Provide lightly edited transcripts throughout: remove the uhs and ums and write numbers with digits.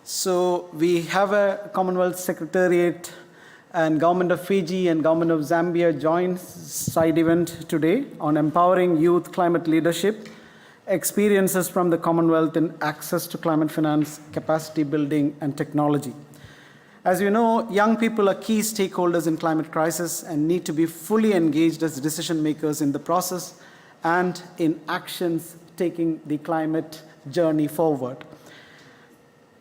So we have a Commonwealth Secretariat and Government of Fiji and Government of Zambia joint side event today on empowering youth climate leadership, experiences from the Commonwealth in access to climate finance, capacity building, and technology. As you know, young people are key stakeholders in climate crisis and need to be fully engaged as decision makers in the process and in actions taking the climate journey forward.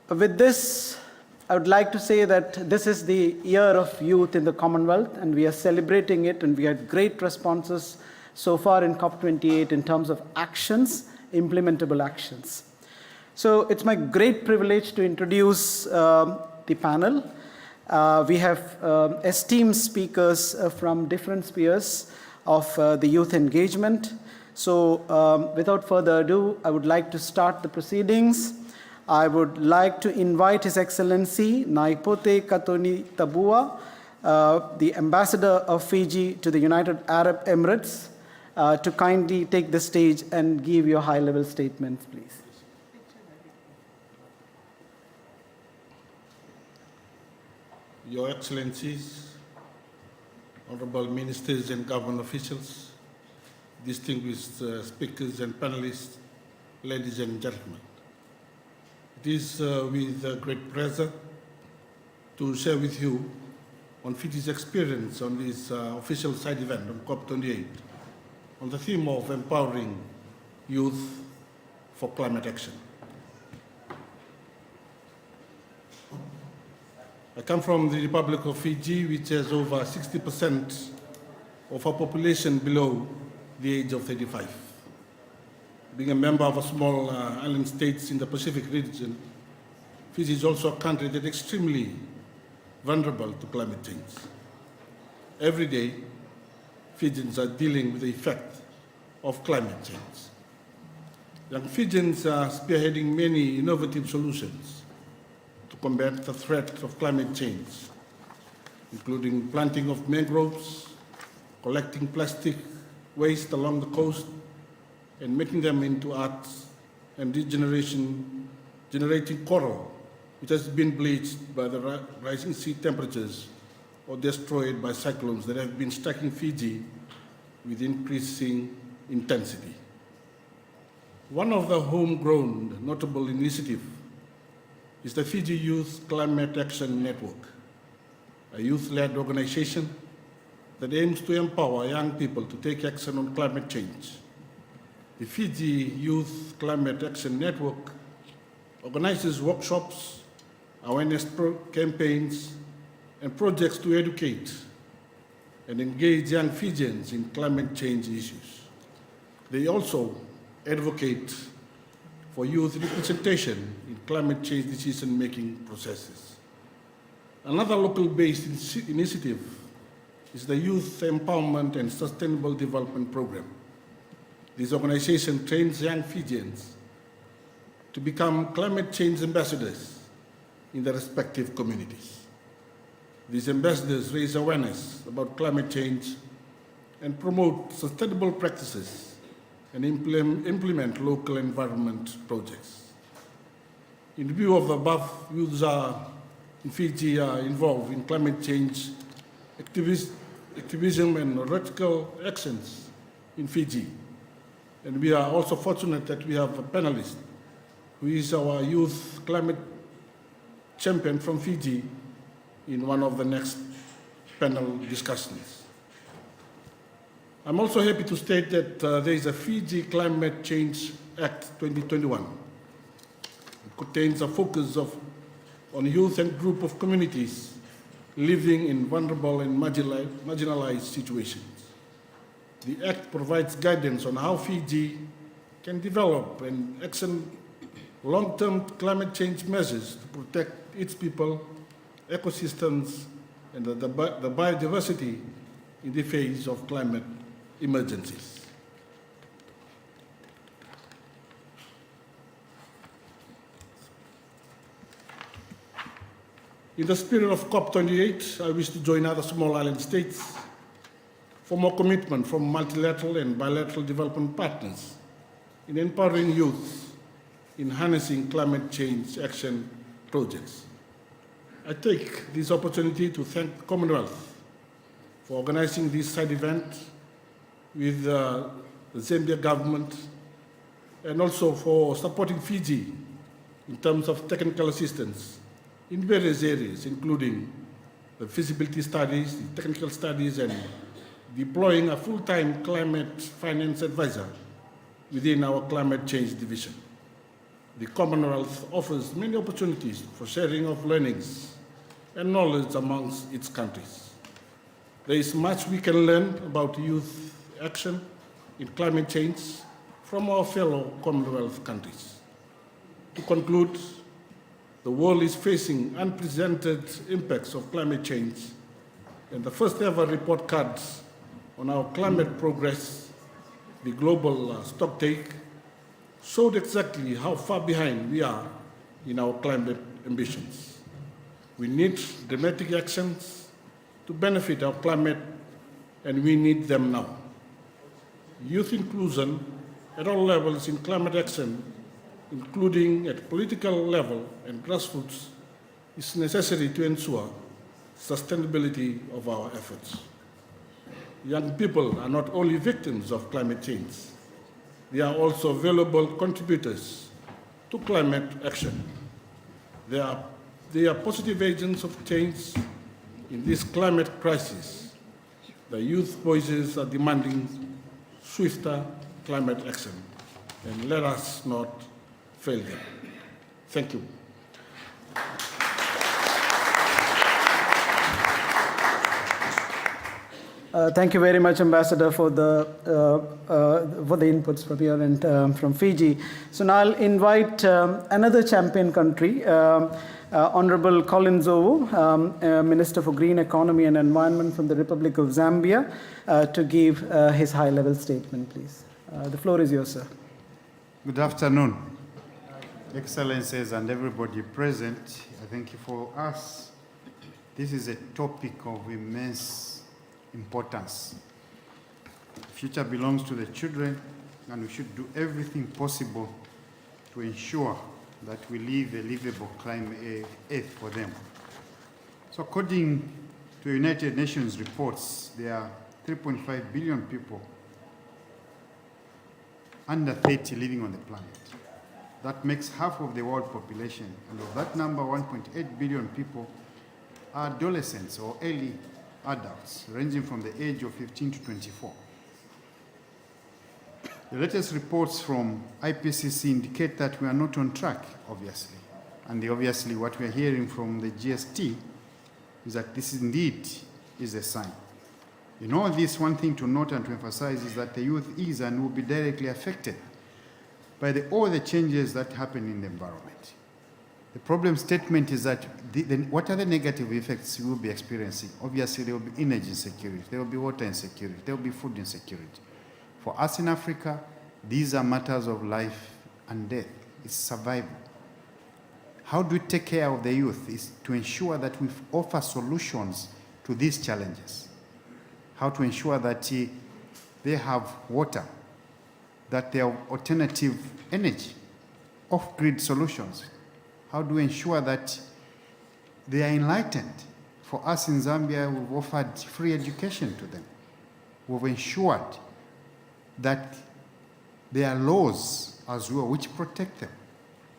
With this, I would like to say that this is the year of youth in the Commonwealth, and we are celebrating it, and we had great responses so far in COP28 in terms of actions, implementable actions. So it's my great privilege to introduce the panel. We have esteemed speakers from different spheres of the youth engagement. So without further ado, I would like to start the proceedings. I would like to invite His Excellency Naipote Katoni Tabua, the Ambassador of Fiji to the United Arab Emirates, to kindly take the stage and give your high-level statements, please. Your Excellencies, Honorable Ministers and Government officials, distinguished speakers and panelists, ladies and gentlemen. It is with great pleasure to share with you on Fiji's experience on this official side event on COP28 on the theme of empowering youth for climate action. I come from the Republic of Fiji, which has over 60% of our population below the age of 35. Being a member of a small island state in the Pacific region, Fiji is also a country that is extremely vulnerable to climate change. Every day, Fijians are dealing with the effect of climate change. Young Fijians are spearheading many innovative solutions to combat the threat of climate change, including planting of mangroves, collecting plastic waste along the coast, and making them into arts and generating coral, which has been bleached by the rising sea temperatures or destroyed by cyclones that have been striking Fiji with increasing intensity. One of the homegrown notable initiatives is the Fiji Youth Climate Action Network, a youth-led organization that aims to empower young people to take action on climate change. The Fiji Youth Climate Action Network organizes workshops, awareness campaigns, and projects to educate and engage young Fijians in climate change issues. They also advocate for youth representation in climate change decision-making processes. Another local-based initiative is the Youth Empowerment and Sustainable Development Program. This organization trains young Fijians to become climate change ambassadors in their respective communities. These ambassadors raise awareness about climate change and promote sustainable practices and implement local environment projects. In view of the above, youths in Fiji are involved in climate change activism and radical actions in Fiji. And we are also fortunate that we have a panelist who is our youth climate champion from Fiji in one of the next panel discussions. I'm also happy to state that there is a Fiji Climate Change Act 2021. It contains a focus on youth and group of communities living in vulnerable and marginalized situations. The Act provides guidance on how Fiji can develop and action long-term climate change measures to protect its people, ecosystems, and the biodiversity in the face of climate emergencies. In the spirit of COP28, I wish to join other small island states for more commitment from multilateral and bilateral development partners in empowering youth in harnessing climate change action projects. I take this opportunity to thank the Commonwealth for organizing this side event with the Zambia government, and also for supporting Fiji in terms of technical assistance in various areas, including the feasibility studies, the technical studies, and deploying a full-time climate finance advisor within our climate change division. The Commonwealth offers many opportunities for sharing of learnings and knowledge amongst its countries. There is much we can learn about youth action in climate change from our fellow Commonwealth countries. To conclude, the world is facing unprecedented impacts of climate change, and the first ever report card on our climate progress, the global stocktake, showed exactly how far behind we are in our climate ambitions. We need dramatic actions to benefit our climate, and we need them now. Youth inclusion at all levels in climate action, including at political level and grassroots, is necessary to ensure sustainability of our efforts. Young people are not only victims of climate change, they are also valuable contributors to climate action. They are positive agents of change in this climate crisis. The youth voices are demanding swifter climate action, and let us not fail them. Thank you. Thank you very much, Ambassador, for the inputs from here and from Fiji. So now I'll invite another champion country, Honorable Colin Zowo, Minister for Green Economy and Environment from the Republic of Zambia, to give his high-level statement, please. The floor is yours, sir. Good afternoon, Excellencies and everybody present. I think for us, this is a topic of immense importance. The future belongs to the children, and we should do everything possible to ensure that we leave a livable climate earth for them. So according to United Nations reports, there are 3.5 billion people under 30 living on the planet. That makes half of the world population, and of that number, 1.8 billion people are adolescents or early adults, ranging from the age of 15 to 24. The latest reports from IPCC indicate that we are not on track, obviously. And obviously what we are hearing from the GST is that this indeed is a sign. In all this, one thing to note and to emphasize is that the youth is and will be directly affected by all the changes that happen in the environment. The problem statement is that what are the negative effects we will be experiencing? Obviously, there will be energy insecurity, there will be water insecurity, there will be food insecurity. For us in Africa, these are matters of life and death. It's survival. How do we take care of the youth? Is to ensure that we offer solutions to these challenges. How to ensure that they have water, that they have alternative energy, off-grid solutions. How do we ensure that they are enlightened? For us in Zambia, we've offered free education to them. We've ensured that there are laws as well which protect them.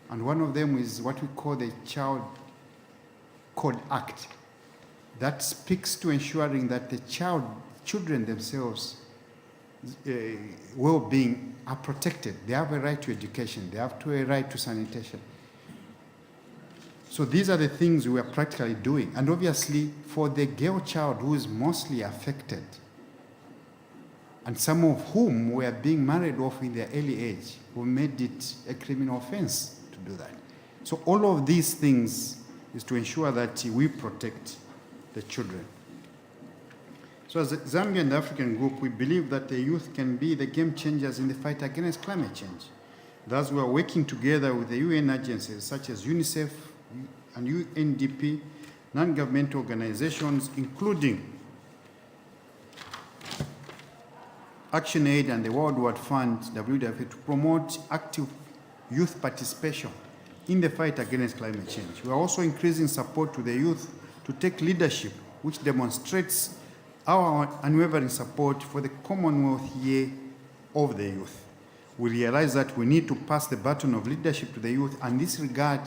And one of them is what we call the Child Code Act. That speaks to ensuring that the children themselves well-being are protected. They have a right to education. They have a right to sanitation. So these are the things we are practically doing. And obviously, for the girl child who is mostly affected, and some of whom were being married off in their early age, who made it a criminal offense to do that. So all of these things is to ensure that we protect the children. So as a Zambian African group, we believe that the youth can be the game changers in the fight against climate change. Thus, we are working together with the UN agencies such as UNICEF and UNDP, non-governmental organizations, including ActionAid and the World Wide Fund, WWF, to promote active youth participation in the fight against climate change. We are also increasing support to the youth to take leadership, which demonstrates our unwavering support for the Commonwealth Year of the Youth. We realize that we need to pass the baton of leadership to the youth, and in this regard,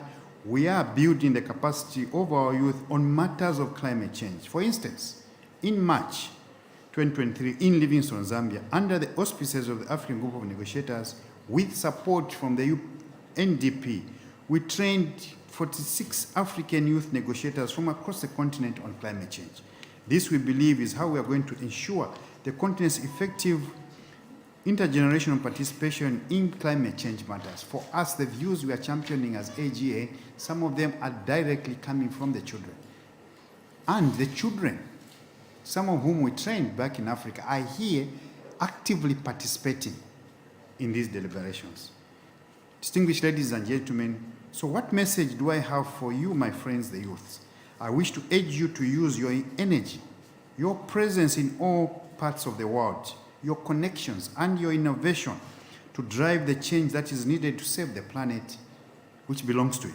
we are building the capacity of our youth on matters of climate change. For instance, in March 2023 in Livingstone, Zambia, under the auspices of the African Group of Negotiators, with support from the UNDP, we trained 46 African youth negotiators from across the continent on climate change. This, we believe, is how we are going to ensure the continent's effective intergenerational participation in climate change matters. For us, the views we are championing as AGA, some of them are directly coming from the children. And the children, some of whom we trained back in Africa, are here actively participating in these deliberations. Distinguished ladies and gentlemen, so what message do I have for you, my friends, the youths? I wish to urge you to use your energy, your presence in all parts of the world, your connections and your innovation to drive the change that is needed to save the planet which belongs to you.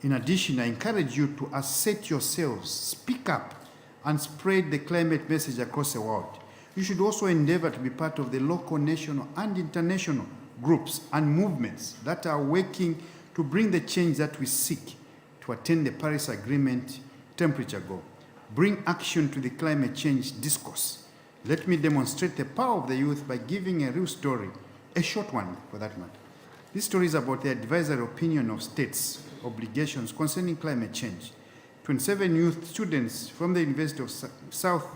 In addition, I encourage you to assert yourselves, speak up, and spread the climate message across the world. You should also endeavor to be part of the local, national, and international groups and movements that are working to bring the change that we seek to attain the Paris Agreement temperature goal. Bring action to the climate change discourse. Let me demonstrate the power of the youth by giving a real story, a short one for that matter. This story is about the advisory opinion of states' obligations concerning climate change. 27 youth students from the University of South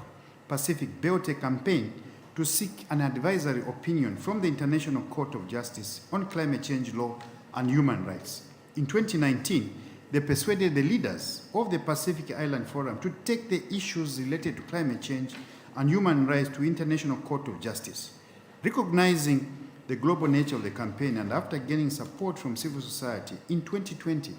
Pacific built a campaign to seek an advisory opinion from the International Court of Justice on climate change law and human rights. In 2019, they persuaded the leaders of the Pacific Island Forum to take the issues related to climate change and human rights to International Court of Justice. Recognizing the global nature of the campaign and after gaining support from civil society, in 2020,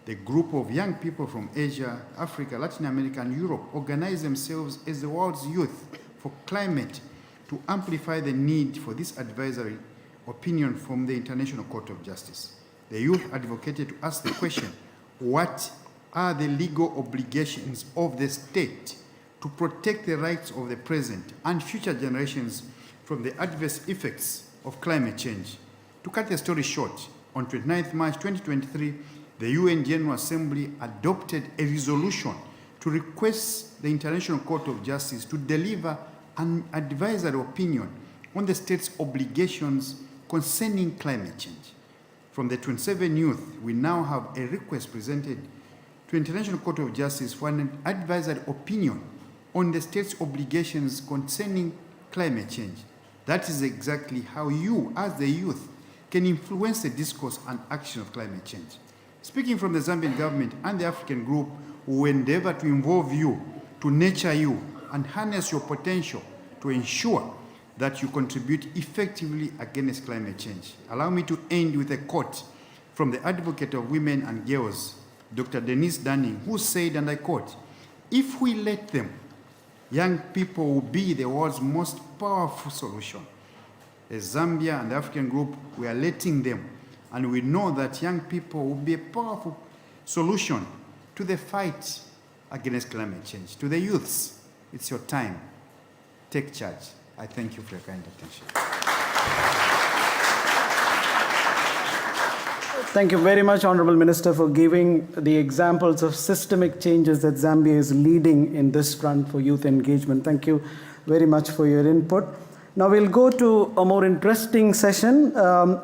the group of young people from Asia, Africa, Latin America, and Europe organized themselves as the world's youth for climate to amplify the need for this advisory opinion from the International Court of Justice. The youth advocated to ask the question, what are the legal obligations of the state to protect the rights of the present and future generations from the adverse effects of climate change? To cut the story short, on 29th March 2023, the UN General Assembly adopted a resolution to request the International Court of Justice to deliver an advisory opinion on the state's obligations concerning climate change. From the 27 youth, we now have a request presented to International Court of Justice for an advisory opinion on the state's obligations concerning climate change. That is exactly how you, as the youth, can influence the discourse and action of climate change. Speaking from the Zambian government and the African group, we will endeavor to involve you, to nurture you, and harness your potential to ensure that you contribute effectively against climate change. Allow me to end with a quote from the advocate of women and girls, Dr. Denise Dunning, who said, and I quote, "If we let them, young people will be the world's most powerful solution." As Zambia and the African group, we are letting them, and we know that young people will be a powerful solution to the fight against climate change. To the youths, it's your time. Take charge. I thank you for your kind attention. Thank you very much, Honorable Minister, for giving the examples of systemic changes that Zambia is leading in this front for youth engagement. Thank you very much for your input. Now we'll go to a more interesting session,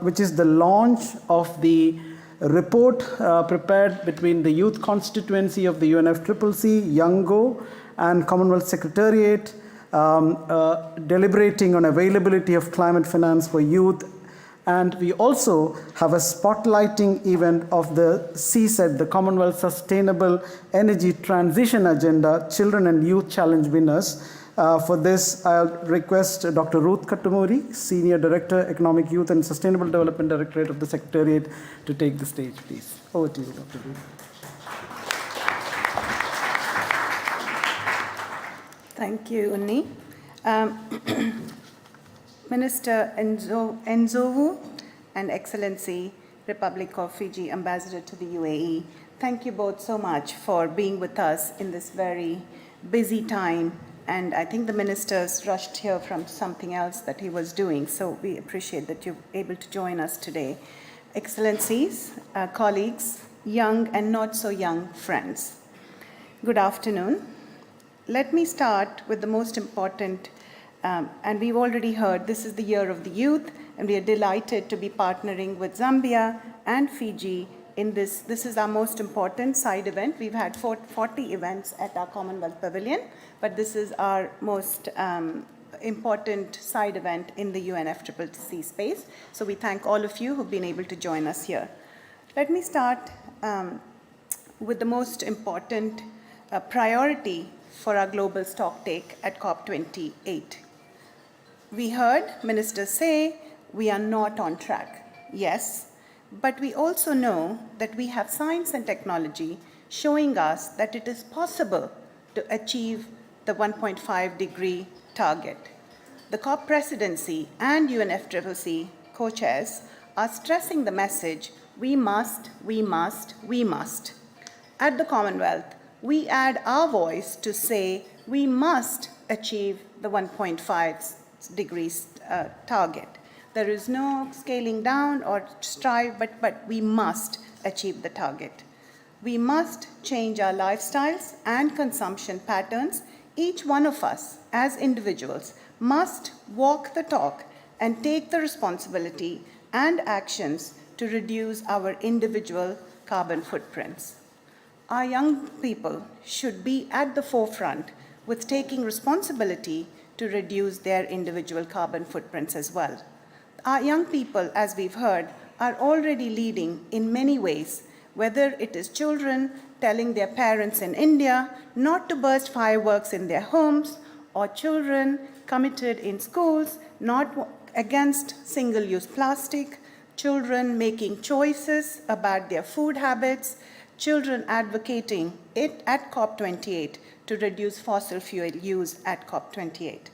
which is the launch of the report prepared between the Youth Constituency of the UNFCCC, YOUNGO, and Commonwealth Secretariat, deliberating on availability of climate finance for youth. And we also have a spotlighting event of the CSET, the Commonwealth Sustainable Energy Transition Agenda Children and Youth Challenge winners. For this, I'll request Dr. Ruth Kattumuri, Senior Director, Economic Youth and Sustainable Development Directorate of the Secretariat, to take the stage, please. Over to you, Dr. Ruth. Thank you, Unni. Minister Enzovu and Excellency, Republic of Fiji Ambassador to the UAE. Thank you both so much for being with us in this very busy time. And I think the ministers rushed here from something else that he was doing. So we appreciate that you're able to join us today. Excellencies, colleagues, young and not so young friends. Good afternoon. Let me start with the most important, and we've already heard this is the Year of the Youth, and we are delighted to be partnering with Zambia and Fiji in this. This is our most important side event. We've had 40 events at our Commonwealth Pavilion, but this is our most important side event in the UNFCCC space. So we thank all of you who've been able to join us here. Let me start with the most important priority for our global stocktake at COP28. We heard ministers say we are not on track. Yes, but we also know that we have science and technology showing us that it is possible to achieve the 1.5 degree target. The COP presidency and UNFCCC co-chairs are stressing the message, we must, we must, we must. At the Commonwealth, we add our voice to say we must achieve the 1.5 degrees target. There is no scaling down or strive, but we must achieve the target. We must change our lifestyles and consumption patterns. Each one of us as individuals must walk the talk and take the responsibility and actions to reduce our individual carbon footprints. Our young people should be at the forefront with taking responsibility to reduce their individual carbon footprints as well. Our young people, as we've heard, are already leading in many ways, whether it is children telling their parents in India not to burst fireworks in their homes, or children committed in schools not against single-use plastic, children making choices about their food habits, children advocating it at COP28 to reduce fossil fuel use at COP28.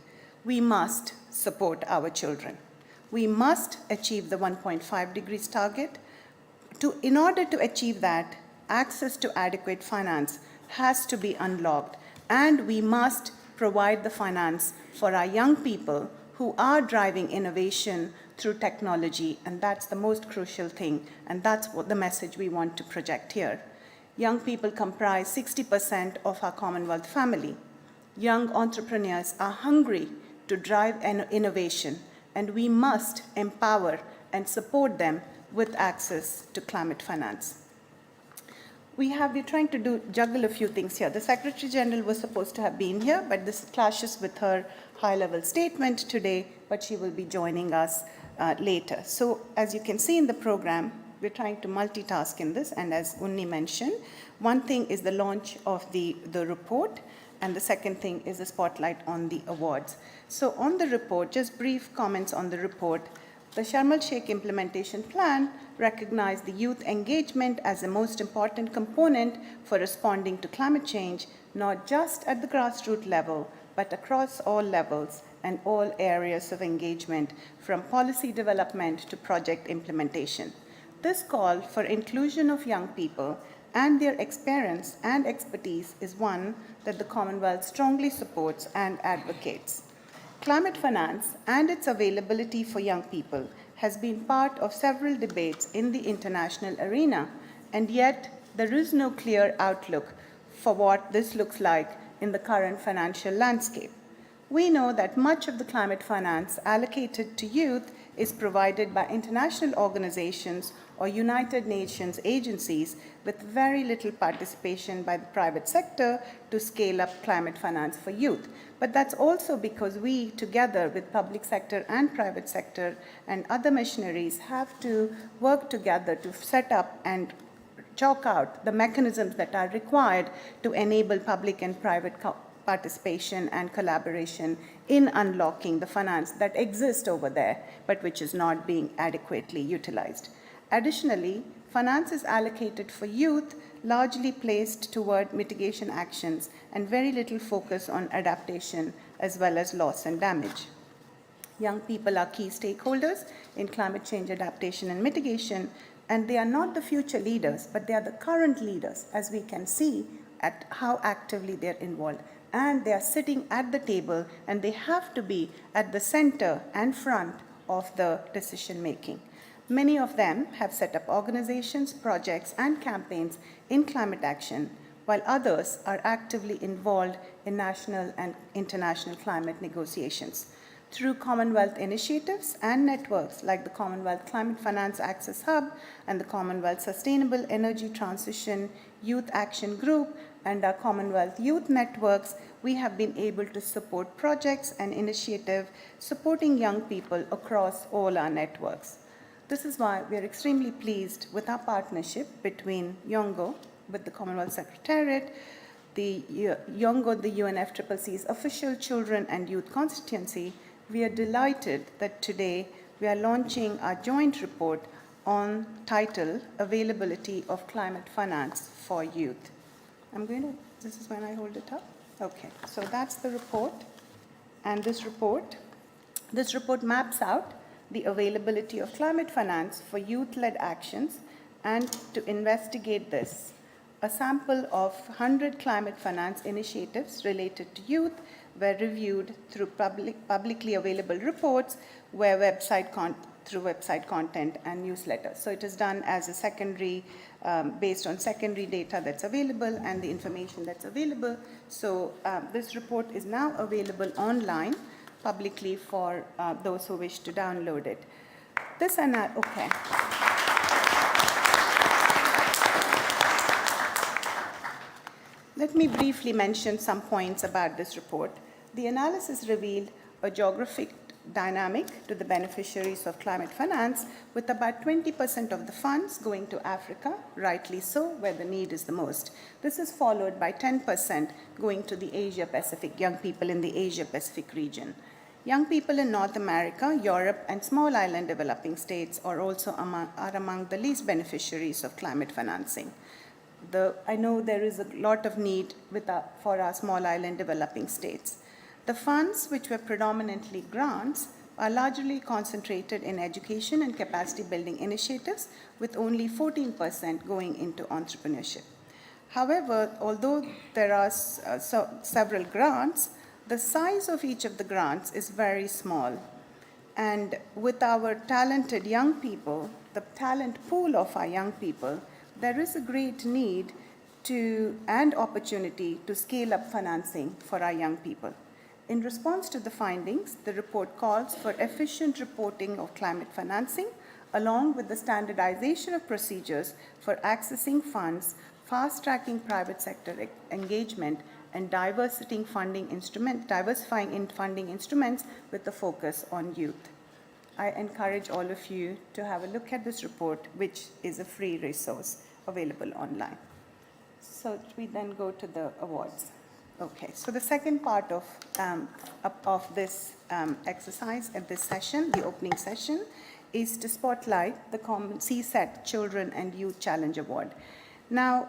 We must support our children. We must achieve the 1.5 degrees target. In order to achieve that, access to adequate finance has to be unlocked, and we must provide the finance for our young people who are driving innovation through technology, and that's the most crucial thing, and that's what the message we want to project here. Young people comprise 60% of our Commonwealth family. Young entrepreneurs are hungry to drive innovation, and we must empower and support them with access to climate finance. We're trying to juggle a few things here. The Secretary General was supposed to have been here, but this clashes with her high-level statement today, but she will be joining us later. So as you can see in the program, we're trying to multitask in this, and as Unni mentioned, one thing is the launch of the report, and the second thing is the spotlight on the awards. So on the report, just brief comments on the report. The Sharm el-Sheikh Implementation Plan recognized the youth engagement as the most important component for responding to climate change, not just at the grassroots level, but across all levels and all areas of engagement, from policy development to project implementation. This call for inclusion of young people and their experience and expertise is one that the Commonwealth strongly supports and advocates. Climate finance and its availability for young people has been part of several debates in the international arena, and yet there is no clear outlook for what this looks like in the current financial landscape. We know that much of the climate finance allocated to youth is provided by international organizations or United Nations agencies with very little participation by the private sector to scale up climate finance for youth. But that's also because we, together with public sector and private sector and other missionaries, have to work together to set up and chalk out the mechanisms that are required to enable public and private participation and collaboration in unlocking the finance that exists over there, but which is not being adequately utilized. Additionally, finance is allocated for youth, largely placed toward mitigation actions and very little focus on adaptation as well as loss and damage. Young people are key stakeholders in climate change adaptation and mitigation, And they are not the future leaders, but they are the current leaders, as we can see at how actively they're involved. And they are sitting at the table, and they have to be at the center and front of the decision making. Many of them have set up organizations, projects, and campaigns in climate action, while others are actively involved in national and international climate negotiations. Through Commonwealth initiatives and networks like the Commonwealth Climate Finance Access Hub and the Commonwealth Sustainable Energy Transition Youth Action Group and our Commonwealth Youth Networks, we have been able to support projects and initiatives supporting young people across all our networks. This is why we are extremely pleased with our partnership between YOUNGO, with the Commonwealth Secretariat, the YOUNGO, the UNFCCC's official children and youth constituency. We are delighted that today we are launching our joint report on title Availability of Climate Finance for Youth. This is when I hold it up? Okay, so that's the report. And this report maps out the availability of climate finance for youth-led actions, and to investigate this, a sample of 100 climate finance initiatives related to youth were reviewed through publicly available reports, through website content and newsletters. So it is done as a secondary, based on secondary data that's available and the information that's available. So this report is now available online publicly for those who wish to download it. Okay. Let me briefly mention some points about this report. The analysis revealed a geographic dynamic to the beneficiaries of climate finance, with about 20% of the funds going to Africa, rightly so, where the need is the most. This is followed by 10% going to the Asia-Pacific, young people in the Asia-Pacific region. Young people in North America, Europe, and small island developing states are also among the least beneficiaries of climate financing. I know there is a lot of need for our small island developing states. The funds, which were predominantly grants, are largely concentrated in education and capacity building initiatives, with only 14% going into entrepreneurship. However, although there are several grants, the size of each of the grants is very small. And with our talented young people, the talent pool of our young people, there is a great need and opportunity to scale up financing for our young people. In response to the findings, the report calls for efficient reporting of climate financing, along with the standardization of procedures for accessing funds, fast-tracking private sector engagement, and diversifying funding instruments with a focus on youth. I encourage all of you to have a look at this report, which is a free resource available online. So we then go to the awards. Okay, so the second part of this exercise at this session, the opening session, is to spotlight the CSET Children and Youth Challenge Award. Now,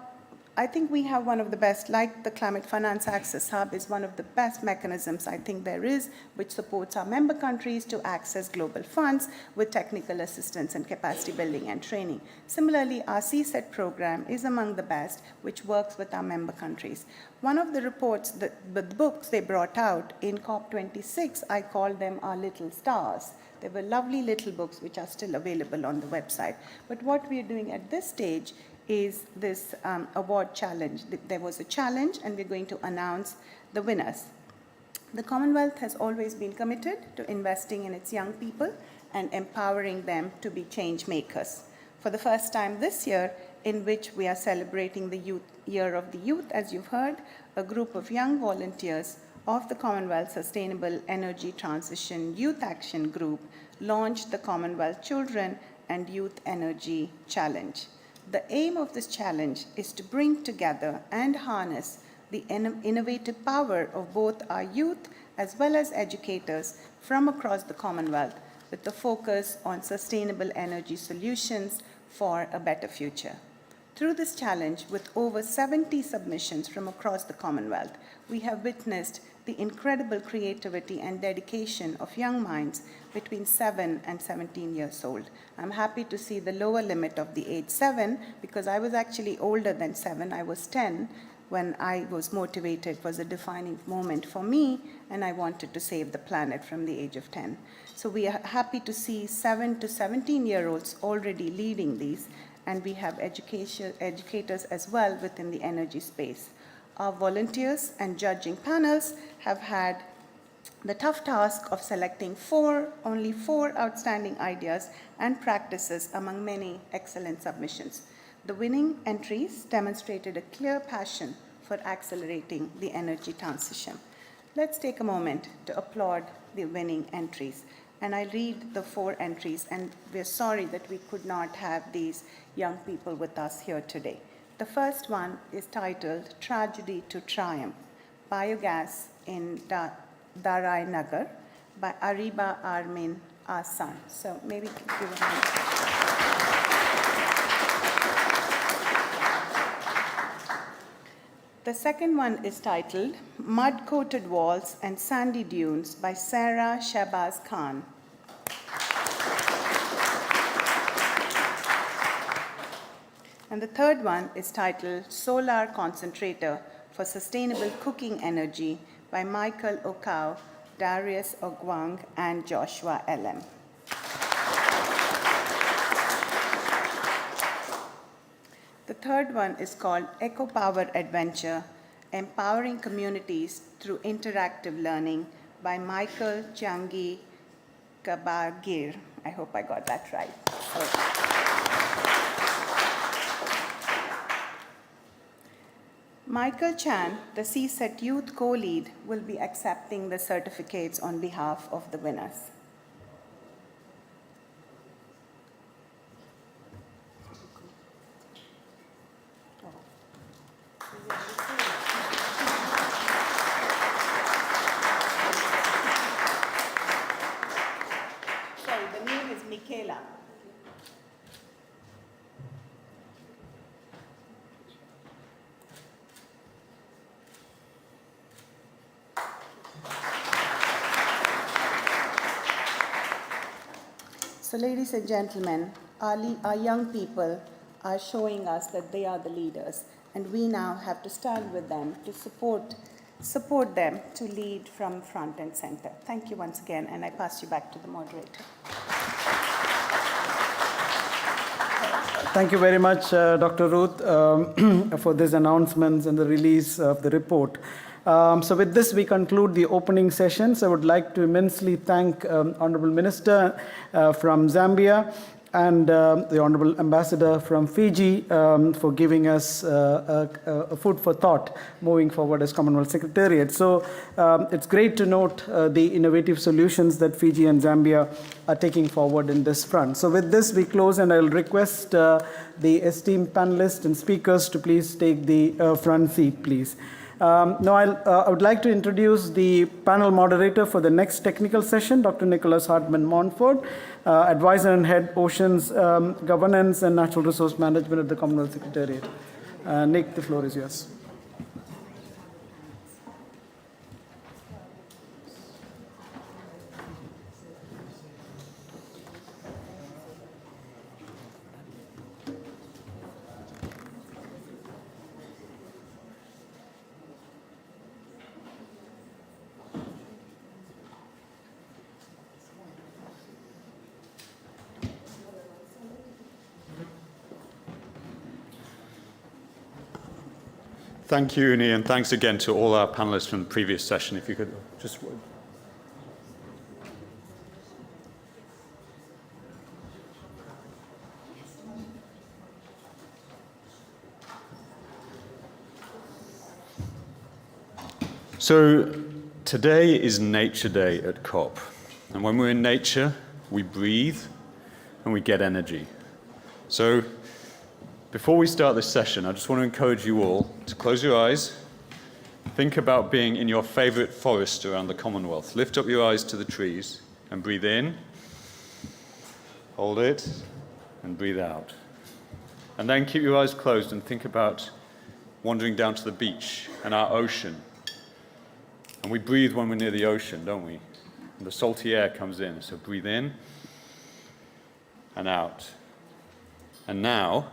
I think we have one of the best, like the Climate Finance Access Hub is one of the best mechanisms I think there is, which supports our member countries to access global funds with technical assistance and capacity building and training. Similarly, our CSET program is among the best, which works with our member countries. One of the reports, the books they brought out in COP26, I call them our little stars. They were lovely little books which are still available on the website. But what we are doing at this stage is this award challenge. There was a challenge, and we're going to announce the winners. The Commonwealth has always been committed to investing in its young people and empowering them to be change makers. For the first time this year, in which we are celebrating the Year of the Youth, as you've heard, a group of young volunteers of the Commonwealth Sustainable Energy Transition Youth Action Group launched the Commonwealth Children and Youth Energy Challenge. The aim of this challenge is to bring together and harness the innovative power of both our youth as well as educators from across the Commonwealth, with the focus on sustainable energy solutions for a better future. Through this challenge, with over 70 submissions from across the Commonwealth, we have witnessed the incredible creativity and dedication of young minds between 7 and 17 years old. I'm happy to see the lower limit of the age 7 because I was actually older than 7. I was 10 when I was motivated. It was a defining moment for me, and I wanted to save the planet from the age of 10. So we are happy to see 7 to 17-year-olds already leading these, and we have educators as well within the energy space. Our volunteers and judging panels have had the tough task of selecting only four outstanding ideas and practices among many excellent submissions. The winning entries demonstrated a clear passion for accelerating the energy transition. Let's take a moment to applaud the winning entries. And I read the 4 entries, and we're sorry that we could not have these young people with us here today. The first one is titled Tragedy to Triumph, Biogas in Darai Nagar by Ariba Armin Asan. So maybe give a hand. The second one is titled Mud-Coated Walls and Sandy Dunes by Sarah Shahbaz Khan. And the third one is titled Solar Concentrator for Sustainable Cooking Energy by Michael Okau, Darius Ogwang, and Joshua L.M. The third one is called Eco Power Adventure, Empowering Communities Through Interactive Learning by Michael Changi Kabagir. I hope I got that right. Michael Chan, the CSET Youth Co-Lead, will be accepting the certificates on behalf of the winners. Sorry, the name is Michaela. So ladies and gentlemen, our young people are showing us that they are the leaders, and we now have to stand with them to support them to lead from front and center. Thank you once again, and I pass you back to the moderator. Thank you very much, Dr. Ruth, for these announcements and the release of the report. So with this, we conclude the opening sessions. I would like to immensely thank Honorable Minister from Zambia and the Honorable Ambassador from Fiji for giving us a food for thought moving forward as Commonwealth Secretariat. So it's great to note the innovative solutions that Fiji and Zambia are taking forward in this front. So with this, we close, and I'll request the esteemed panelists and speakers to please take the front seat, please. Now, I would like to introduce the panel moderator for the next technical session, Dr. Nicholas Hartman-Montfort, Advisor and Head Oceans Governance and Natural Resource Management at the Commonwealth Secretariat. Nick, the floor is yours. Thank you, Uni, and thanks again to all our panelists from the previous session. If you could just... So today is Nature Day at COP. And when we're in nature, we breathe and we get energy. So before we start this session, I just want to encourage you all to close your eyes, think about being in your favorite forest around the Commonwealth. Lift up your eyes to the trees and breathe in, hold it, and breathe out. And then keep your eyes closed and think about wandering down to the beach and our ocean. And we breathe when we're near the ocean, don't we? And the salty air comes in. So breathe in and out. And now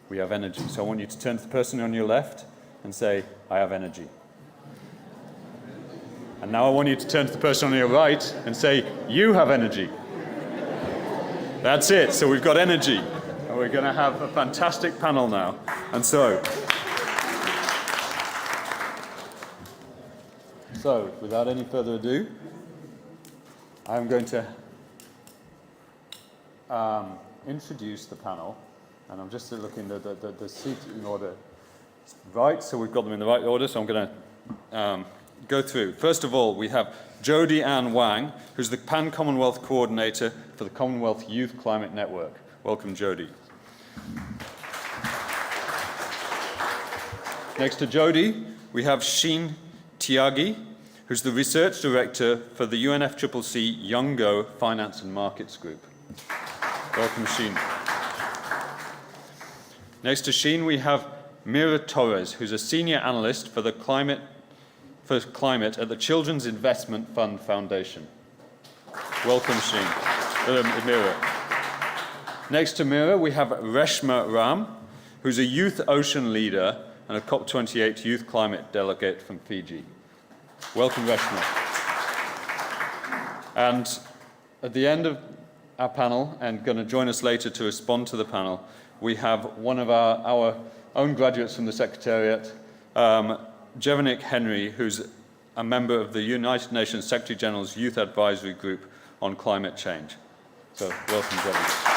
we have energy. So I want you to turn to the person on your left and say, I have energy. And now I want you to turn to the person on your right and say, you have energy. That's it. So we've got energy. And we're going to have a fantastic panel now. And so without any further ado, I'm going to introduce the panel. And I'm just looking at the seat in order. Right, so we've got them in the right order, so I'm going to go through. First of all, we have Jodie Ann Wang, who's the Pan-Commonwealth Coordinator for the Commonwealth Youth Climate Network. Welcome, Jodie. Next to Jodie, we have Sheen Tiagi, who's the Research Director for the UNFCCC YOUNGO Finance and Markets Group. Welcome, Sheen. Next to Sheen, we have Mira Torres, who's a Senior Analyst for Climate at the Children's Investment Fund Foundation. Welcome, Sheen. Mira. Next to Mira, we have Reshma Ram, who's a Youth Ocean Leader and a COP28 Youth Climate Delegate from Fiji. Welcome, Reshma. And at the end of our panel, and going to join us later to respond to the panel, we have one of our own graduates from the Secretariat, Jevanik Henry, who's a member of the United Nations Secretary General's Youth Advisory Group on Climate Change. So, welcome, Jevanik.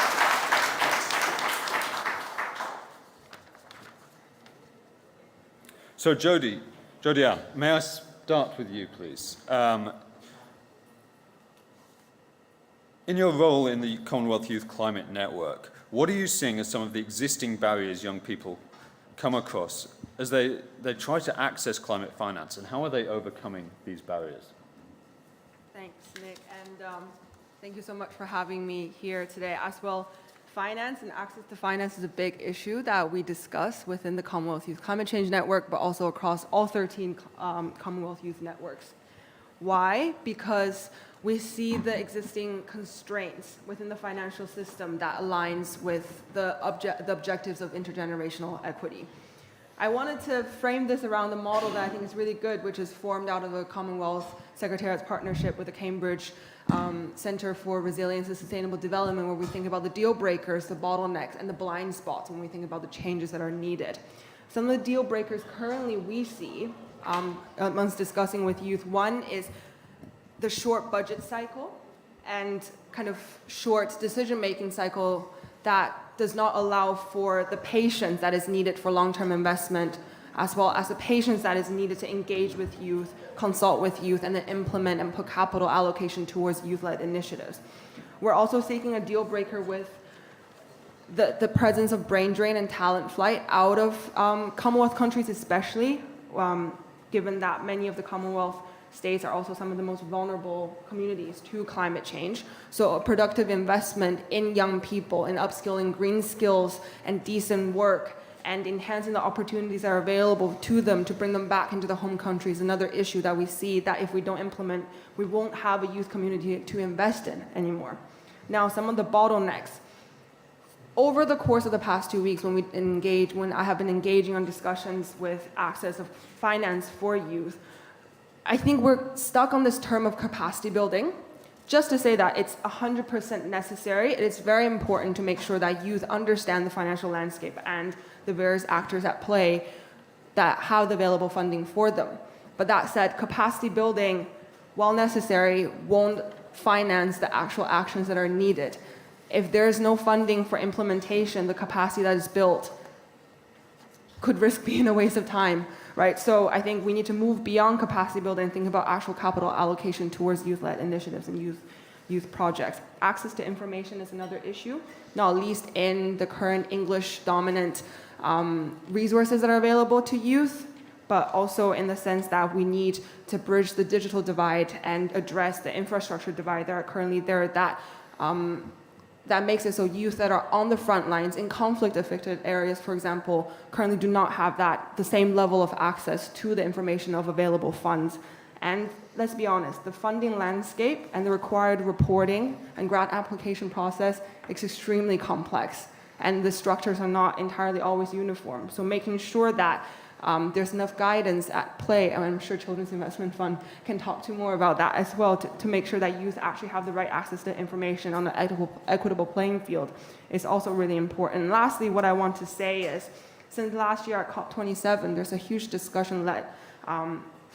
So, Jodie Ann, may I start with you, please? In your role in the Commonwealth Youth Climate Network, what are you seeing as some of the existing barriers young people come across as they try to access climate finance, and how are they overcoming these barriers? Thanks, Nick, and thank you so much for having me here today as well. Finance and access to finance is a big issue that we discuss within the Commonwealth Youth Climate Change Network, but also across all 13 Commonwealth Youth Networks. Why? Because we see the existing constraints within the financial system that aligns with the objectives of intergenerational equity. I wanted to frame this around a model that I think is really good, which is formed out of the Commonwealth Secretariat's partnership with the Cambridge Center for Resilience and Sustainable Development, where we think about the deal breakers, the bottlenecks, and the blind spots when we think about the changes that are needed. Some of the deal breakers currently we see, amongst discussing with youth, one is the short budget cycle and kind of short decision-making cycle that does not allow for the patience that is needed for long-term investment, as well as the patience that is needed to engage with youth, consult with youth, and then implement and put capital allocation towards youth-led initiatives. We're also seeking a deal breaker with the presence of brain drain and talent flight out of Commonwealth countries, especially, given that many of the Commonwealth states are also some of the most vulnerable communities to climate change. So a productive investment in young people, in upskilling green skills and decent work, and enhancing the opportunities that are available to them to bring them back into the home country is another issue that we see that if we don't implement, we won't have a youth community to invest in anymore. Now, some of the bottlenecks. Over the course of the past 2 weeks when I have been engaging on discussions with access of finance for youth, I think we're stuck on this term of capacity building. Just to say that it's 100% necessary, it is very important to make sure that youth understand the financial landscape and the various actors at play that have the available funding for them. But that said, capacity building, while necessary, won't finance the actual actions that are needed. If there is no funding for implementation, the capacity that is built could risk being a waste of time. Right, so I think we need to move beyond capacity building and think about actual capital allocation towards youth-led initiatives and youth projects. Access to information is another issue, not least in the current English-dominant resources that are available to youth, but also in the sense that we need to bridge the digital divide and address the infrastructure divide that are currently there that that makes it so youth that are on the front lines in conflict-affected areas, for example, currently do not have the same level of access to the information of available funds. And let's be honest, the funding landscape and the required reporting and grant application process is extremely complex, and the structures are not entirely always uniform. So making sure that there's enough guidance at play, and I'm sure Children's Investment Fund can talk to more about that as well, to make sure that youth actually have the right access to information on an equitable playing field is also really important. And lastly, what I want to say is, since last year at COP27, there's a huge discussion led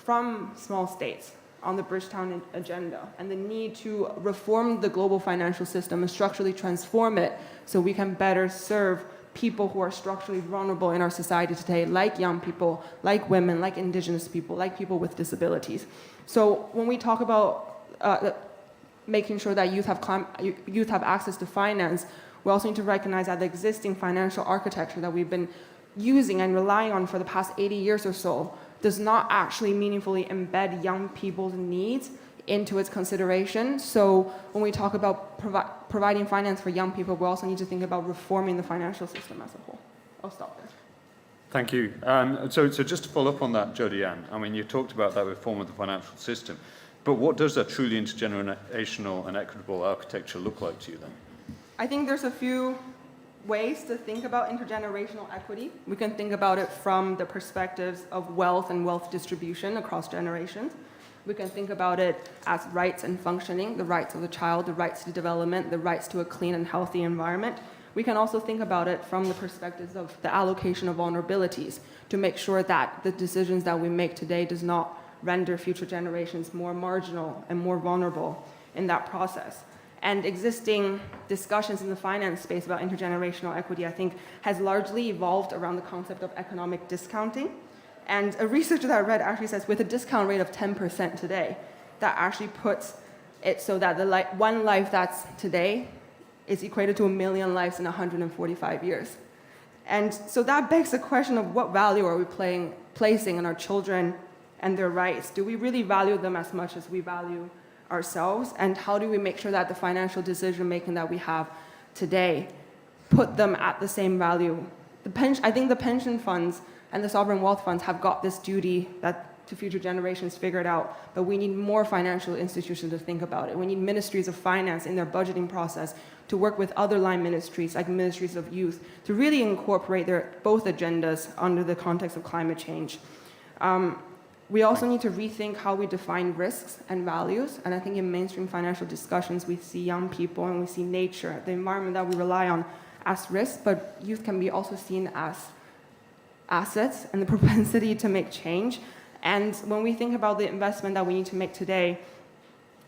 from small states on the Bridgetown agenda and the need to reform the global financial system and structurally transform it so we can better serve people who are structurally vulnerable in our society today, like young people, like women, like indigenous people, like people with disabilities. So when we talk about making sure that youth have access to finance, we also need to recognize that the existing financial architecture that we've been using and relying on for the past 80 years or so does not actually meaningfully embed young people's needs into its consideration. So when we talk about providing finance for young people, we also need to think about reforming the financial system as a whole. I'll stop there. Thank you. So just to follow up on that, Jodie-Ann, I mean, you talked about that reform of the financial system, but what does a truly intergenerational and equitable architecture look like to you then? I think there's a few ways to think about intergenerational equity. We can think about it from the perspectives of wealth and wealth distribution across generations. We can think about it as rights and functioning, the rights of the child, the rights to development, the rights to a clean and healthy environment. We can also think about it from the perspectives of the allocation of vulnerabilities to make sure that the decisions that we make today does not render future generations more marginal and more vulnerable in that process. And existing discussions in the finance space about intergenerational equity, I think, has largely evolved around the concept of economic discounting. And a researcher that I read actually says with a discount rate of 10% today, that actually puts it so that one life that's today is equated to 1 million lives in 145 years. And so that begs the question of what value are we placing on our children and their rights? Do we really value them as much as we value ourselves? And how do we make sure that the financial decision making that we have today put them at the same value? I think the pension funds and the sovereign wealth funds have got this duty that to future generations figured out, but we need more financial institutions to think about it. We need ministries of finance in their budgeting process to work with other line ministries like ministries of youth to really incorporate both agendas under the context of climate change. We also need to rethink how we define risks and values, and I think in mainstream financial discussions we see young people and we see nature, the environment that we rely on, as risks, but youth can be also seen as assets and the propensity to make change. And when we think about the investment that we need to make today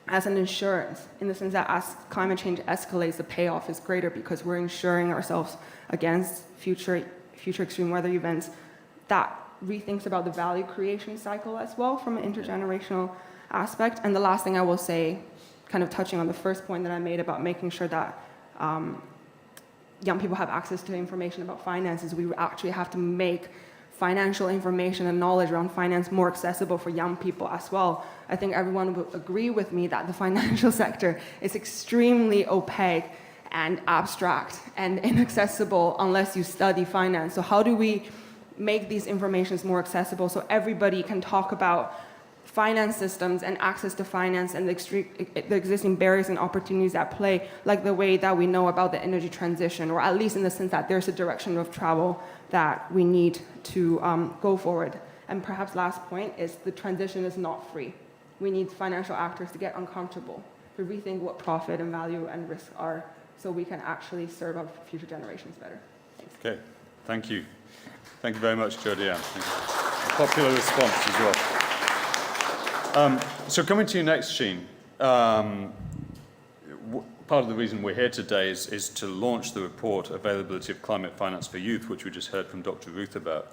as an insurance, in the sense that as climate change escalates, the payoff is greater because we're insuring ourselves against future extreme weather events, that rethinks about the value creation cycle as well from an intergenerational aspect. And the last thing I will say, kind of touching on the first point that I made about making sure that young people have access to information about finances, we actually have to make financial information and knowledge around finance more accessible for young people as well. I think everyone will agree with me that the financial sector is extremely opaque and abstract and inaccessible unless you study finance. So how do we make these informations more accessible so everybody can talk about finance systems and access to finance and the existing barriers and opportunities at play, like the way that we know about the energy transition, or at least in the sense that there's a direction of travel that we need to go forward. And perhaps last point is the transition is not free. We need financial actors to get uncomfortable, to rethink what profit and value and risk are so we can actually serve our future generations better. Thanks. Okay, thank you. Thank you very much, Jodie-Ann. Popular response as well. So coming to you next, Sheen, part of the reason we're here today is to launch the report, Availability of Climate Finance for Youth, which we just heard from Dr. Ruth about.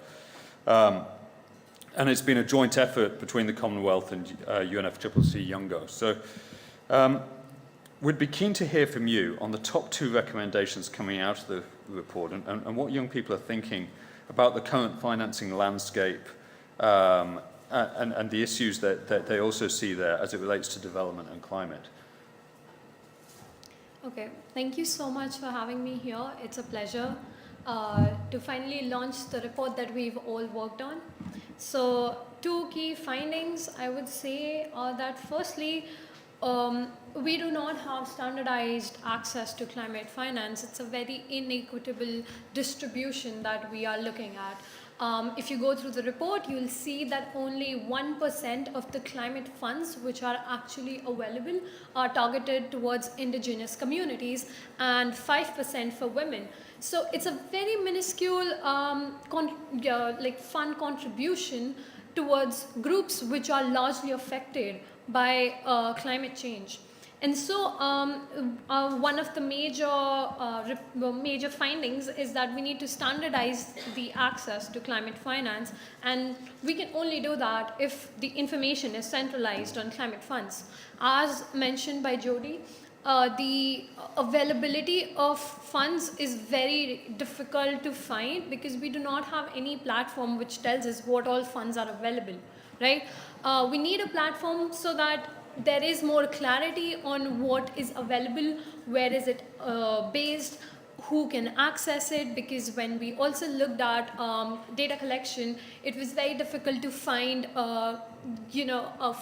And it's been a joint effort between the Commonwealth and UNFCCC YOUNGO. So we'd be keen to hear from you on the top 2 recommendations coming out of the report and what young people are thinking about the current financing landscape and the issues that they also see there as it relates to development and climate. Okay, thank you so much for having me here. It's a pleasure to finally launch the report that we've all worked on. So, two key findings I would say are that firstly, we do not have standardized access to climate finance. It's a very inequitable distribution that we are looking at. If you go through the report, you'll see that only 1% of the climate funds which are actually available are targeted towards indigenous communities and 5% for women. So it's a very minuscule fund contribution towards groups which are largely affected by climate change. And so one of the major findings is that we need to standardize the access to climate finance, and we can only do that if the information is centralized on climate funds. As mentioned by Jody, the availability of funds is very difficult to find because we do not have any platform which tells us what all funds are available, right? We need a platform so that there is more clarity on what is available, where is it based, who can access it, because when we also looked at data collection, it was very difficult to find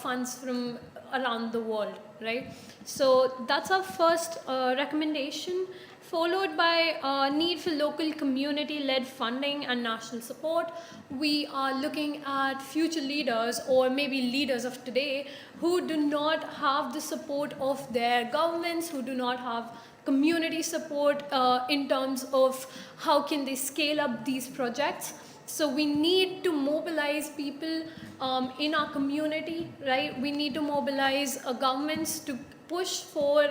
funds from around the world, right? So that's our first recommendation, followed by need for local community-led funding and national support. We are looking at future leaders, or maybe leaders of today, who do not have the support of their governments, who do not have community support in terms of how can they scale up these projects. So we need to mobilize people in our community, right? We need to mobilize governments to push for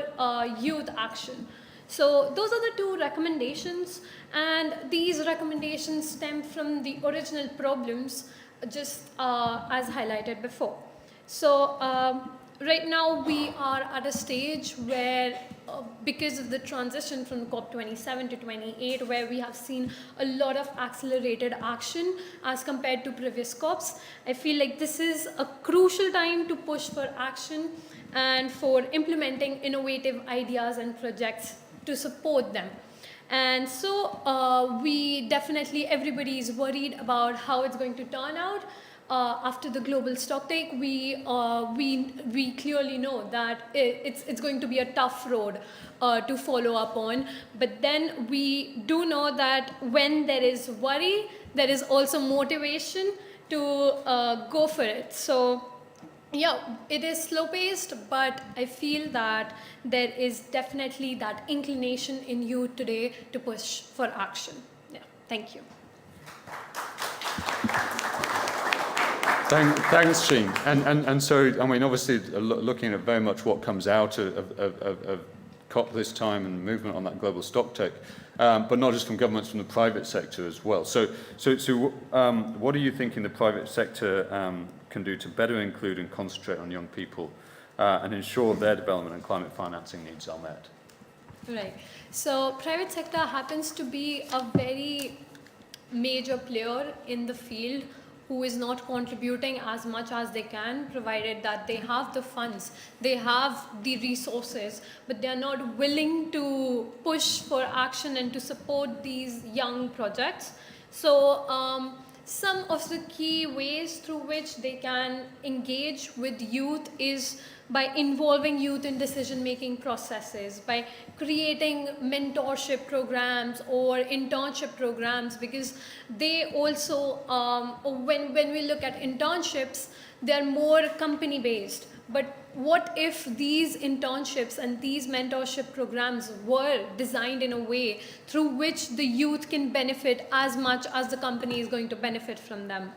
youth action. So those are the two recommendations, and these recommendations stem from the original problems just as highlighted before. So right now we are at a stage where because of the transition from COP27 to 28, where we have seen a lot of accelerated action as compared to previous COPs, I feel like this is a crucial time to push for action and for implementing innovative ideas and projects to support them. And so we definitely, everybody is worried about how it's going to turn out. After the global stocktake, we clearly know that it's going to be a tough road to follow up on. But then we do know that when there is worry, there is also motivation to go for it. So yeah, it is slow-paced, but I feel that there is definitely that inclination in youth today to push for action. Yeah, thank you. Thanks, Sheen. And so, I mean, obviously, looking at very much what comes out of COP this time and movement on that global stocktake, but not just from governments, from the private sector as well. So what are you thinking the private sector can do to better include and concentrate on young people and ensure their development and climate financing needs are met? Right. So private sector happens to be a very major player in the field who is not contributing as much as they can, provided that they have the funds, they have the resources, but they are not willing to push for action and to support these young projects. So some of the key ways through which they can engage with youth is by involving youth in decision-making processes, by creating mentorship programs or internship programs, because they also, when we look at internships, they're more company-based. But what if these internships and these mentorship programs were designed in a way through which the youth can benefit as much as the company is going to benefit from them?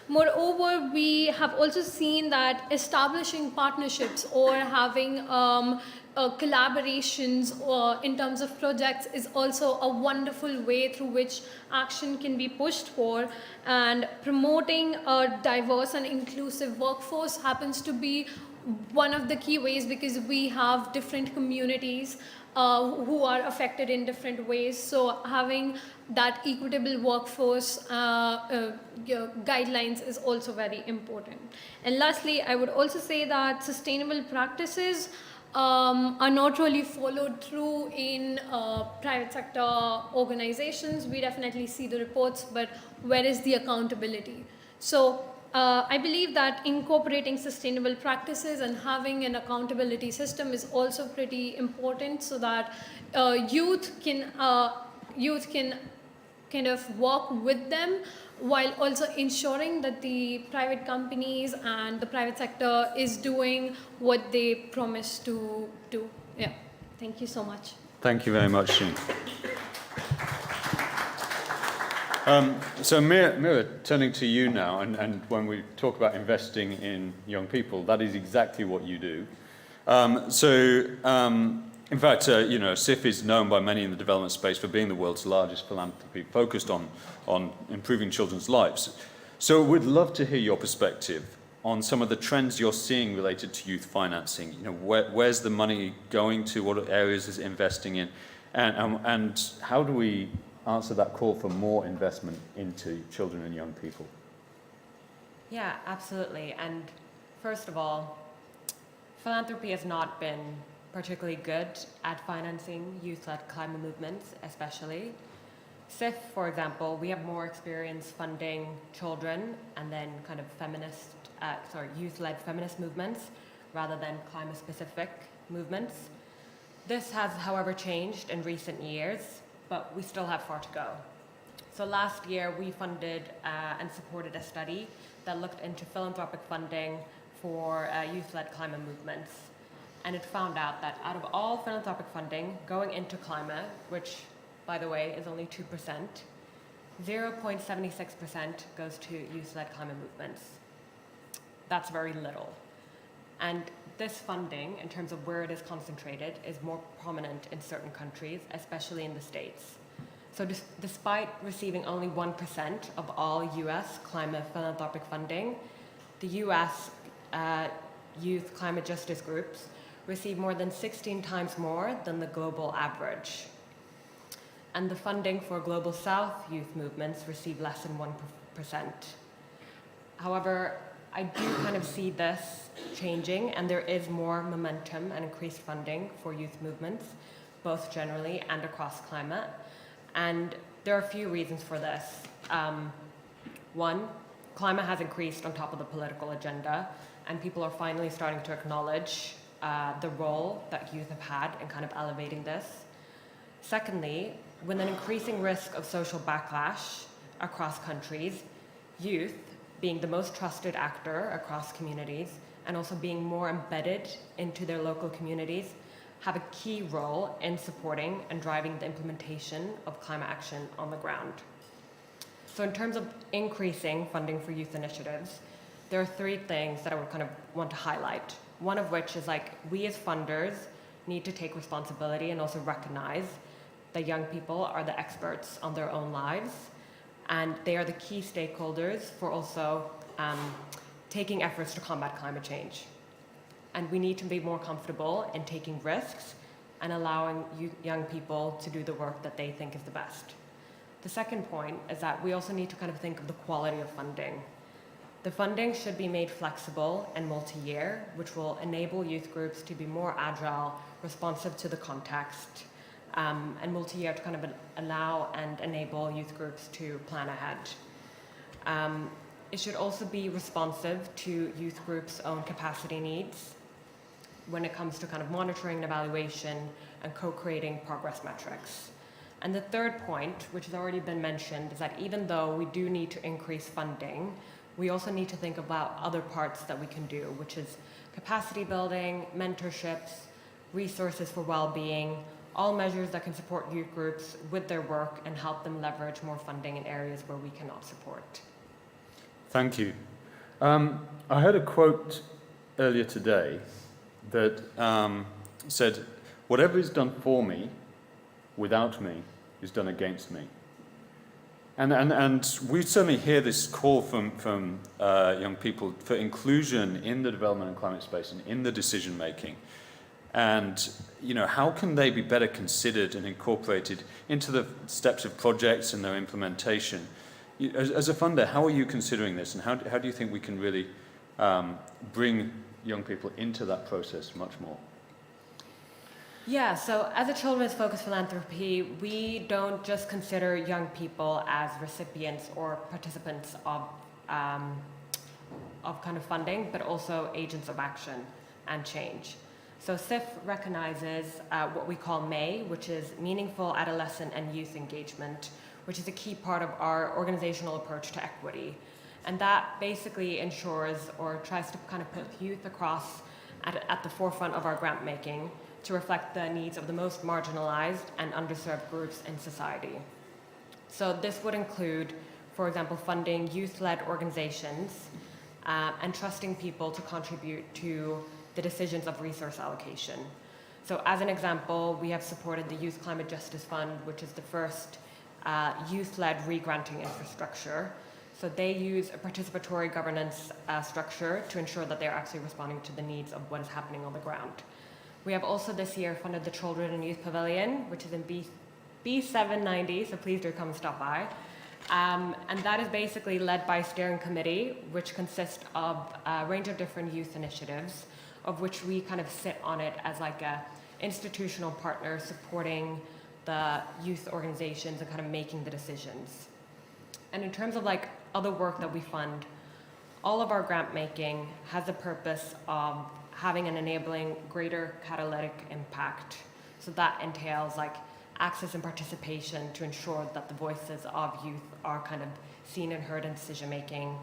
Moreover, we have also seen that establishing partnerships or having collaborations in terms of projects is also a wonderful way through which action can be pushed for, and promoting a diverse and inclusive workforce happens to be one of the key ways, because we have different communities who are affected in different ways. So having that equitable workforce guidelines is also very important. And lastly, I would also say that sustainable practices are not really followed through in private sector organizations. We definitely see the reports, but where is the accountability? So I believe that incorporating sustainable practices and having an accountability system is also pretty important, so that youth can kind of work with them, while also ensuring that the private companies and the private sector is doing what they promise to do. Yeah, thank you so much. Thank you very much, Jean. So Mira, turning to you now, and when we talk about investing in young people, that is exactly what you do. In fact, CIF is known by many in the development space for being the world's largest philanthropy focused on improving children's lives. So we'd love to hear your perspective on some of the trends you're seeing related to youth financing. Where's the money going to? What areas is it investing in? And how do we answer that call for more investment into children and young people? Yeah, absolutely. And first of all, philanthropy has not been particularly good at financing youth-led climate movements, especially. CIF, for example, we have more experience funding children and then kind of youth-led feminist movements rather than climate-specific movements. This has, however, changed in recent years, but we still have far to go. So last year, we funded and supported a study that looked into philanthropic funding for youth-led climate movements. And it found out that out of all philanthropic funding going into climate, which, by the way, is only 2%, 0.76% goes to youth-led climate movements. That's very little. And this funding, in terms of where it is concentrated, is more prominent in certain countries, especially in the States. So despite receiving only 1% of all US climate philanthropic funding, the US youth climate justice groups receive more than 16 times more than the global average. And the funding for Global South youth movements receive less than 1%. However, I do kind of see this changing, and there is more momentum and increased funding for youth movements, both generally and across climate. And there are a few reasons for this. One, climate has increased on top of the political agenda, and people are finally starting to acknowledge the role that youth have had in kind of elevating this. Secondly, with an increasing risk of social backlash across countries, youth, being the most trusted actor across communities and also being more embedded into their local communities, have a key role in supporting and driving the implementation of climate action on the ground. So in terms of increasing funding for youth initiatives, there are three things that I would kind of want to highlight. One of which is we as funders need to take responsibility and also recognize that young people are the experts on their own lives, and they are the key stakeholders for also taking efforts to combat climate change. And we need to be more comfortable in taking risks and allowing young people to do the work that they think is the best. The second point is that we also need to kind of think of the quality of funding. The funding should be made flexible and multi-year, which will enable youth groups to be more agile, responsive to the context, and multi-year to kind of allow and enable youth groups to plan ahead. It should also be responsive to youth groups' own capacity needs when it comes to kind of monitoring and evaluation and co-creating progress metrics. And the third point, which has already been mentioned, is that even though we do need to increase funding, we also need to think about other parts that we can do, which is capacity building, mentorships, resources for well-being, all measures that can support youth groups with their work and help them leverage more funding in areas where we cannot support. Thank you. I heard a quote earlier today that said, "Whatever is done for me, without me, is done against me." And we certainly hear this call from young people for inclusion in the development and climate space and in the decision making. And how can they be better considered and incorporated into the steps of projects and their implementation? As a funder, how are you considering this, and how do you think we can really bring young people into that process much more? Yeah, so as a children's-focused philanthropy, we don't just consider young people as recipients or participants of kind of funding, but also agents of action and change. So CIF recognizes what we call MAY, which is Meaningful Adolescent and Youth Engagement, which is a key part of our organizational approach to equity. And that basically ensures or tries to kind of put youth across at the forefront of our grant making to reflect the needs of the most marginalized and underserved groups in society. So this would include, for example, funding youth-led organizations and trusting people to contribute to the decisions of resource allocation. So as an example, we have supported the Youth Climate Justice Fund, which is the first youth-led re-granting infrastructure. So they use a participatory governance structure to ensure that they're actually responding to the needs of what is happening on the ground. We have also this year funded the Children and Youth Pavilion, which is in B790, so please do come and stop by. And that is basically led by a steering committee, which consists of a range of different youth initiatives, of which we kind of sit on it as like a institutional partner supporting the youth organizations and kind of making the decisions. And in terms of like other work that we fund, all of our grant making has the purpose of having an enabling greater catalytic impact. So that entails like access and participation to ensure that the voices of youth are kind of seen and heard in decision making.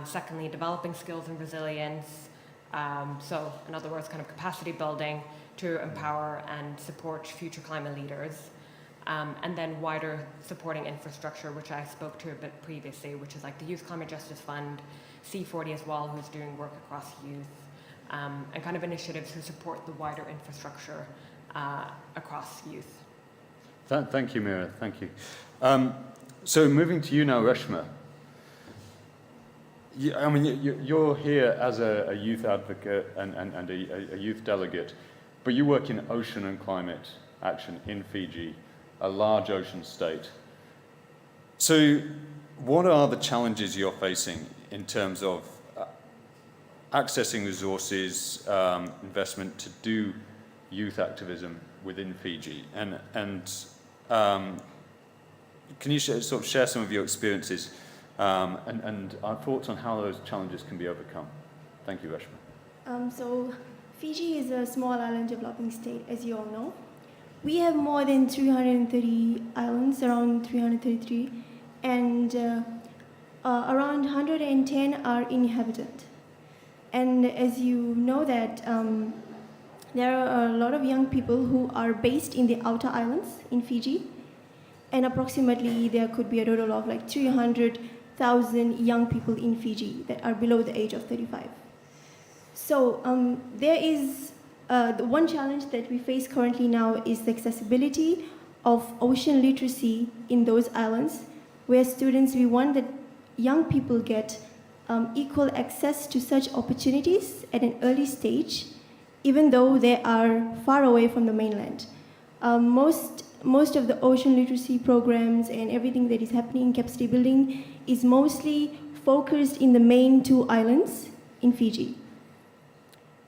Secondly, developing skills and resilience. So in other words, kind of capacity building to empower and support future climate leaders. And then wider supporting infrastructure, which I spoke to a bit previously, which is like the Youth Climate Justice Fund, C40 as well, who's doing work across youth, and kind of initiatives to support the wider infrastructure across youth. Thank you, Mira. Thank you. So moving to you now, Reshma. I mean, you're here as a youth advocate and a youth delegate, but you work in ocean and climate action in Fiji, a large ocean state. So what are the challenges you're facing in terms of accessing resources, investment to do youth activism within Fiji? And can you share some of your experiences and our thoughts on how those challenges can be overcome? Thank you, Reshma. So Fiji is a small island developing state, as you all know. We have more than 330 islands, around 333, and around 110 are inhabited. And as you know that there are a lot of young people who are based in the outer islands in Fiji, and approximately there could be a total of like 300,000 young people in Fiji that are below the age of 35. So there is the one challenge that we face currently now is the accessibility of ocean literacy in those islands, where we want that young people get equal access to such opportunities at an early stage, even though they are far away from the mainland. Most of the ocean literacy programs and everything that is happening in capacity building is mostly focused in the main two islands in Fiji.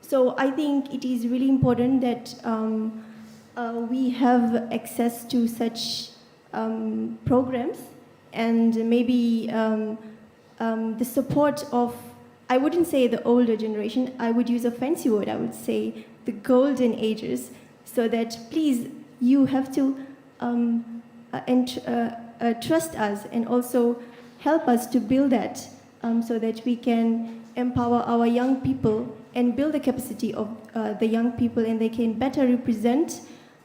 So I think it is really important that we have access to such programs, and maybe the support of, I wouldn't say the older generation, I would use a fancy word, I would say the golden ages, so that please, you have to trust us and also help us to build that so that we can empower our young people and build the capacity of the young people, and they can better represent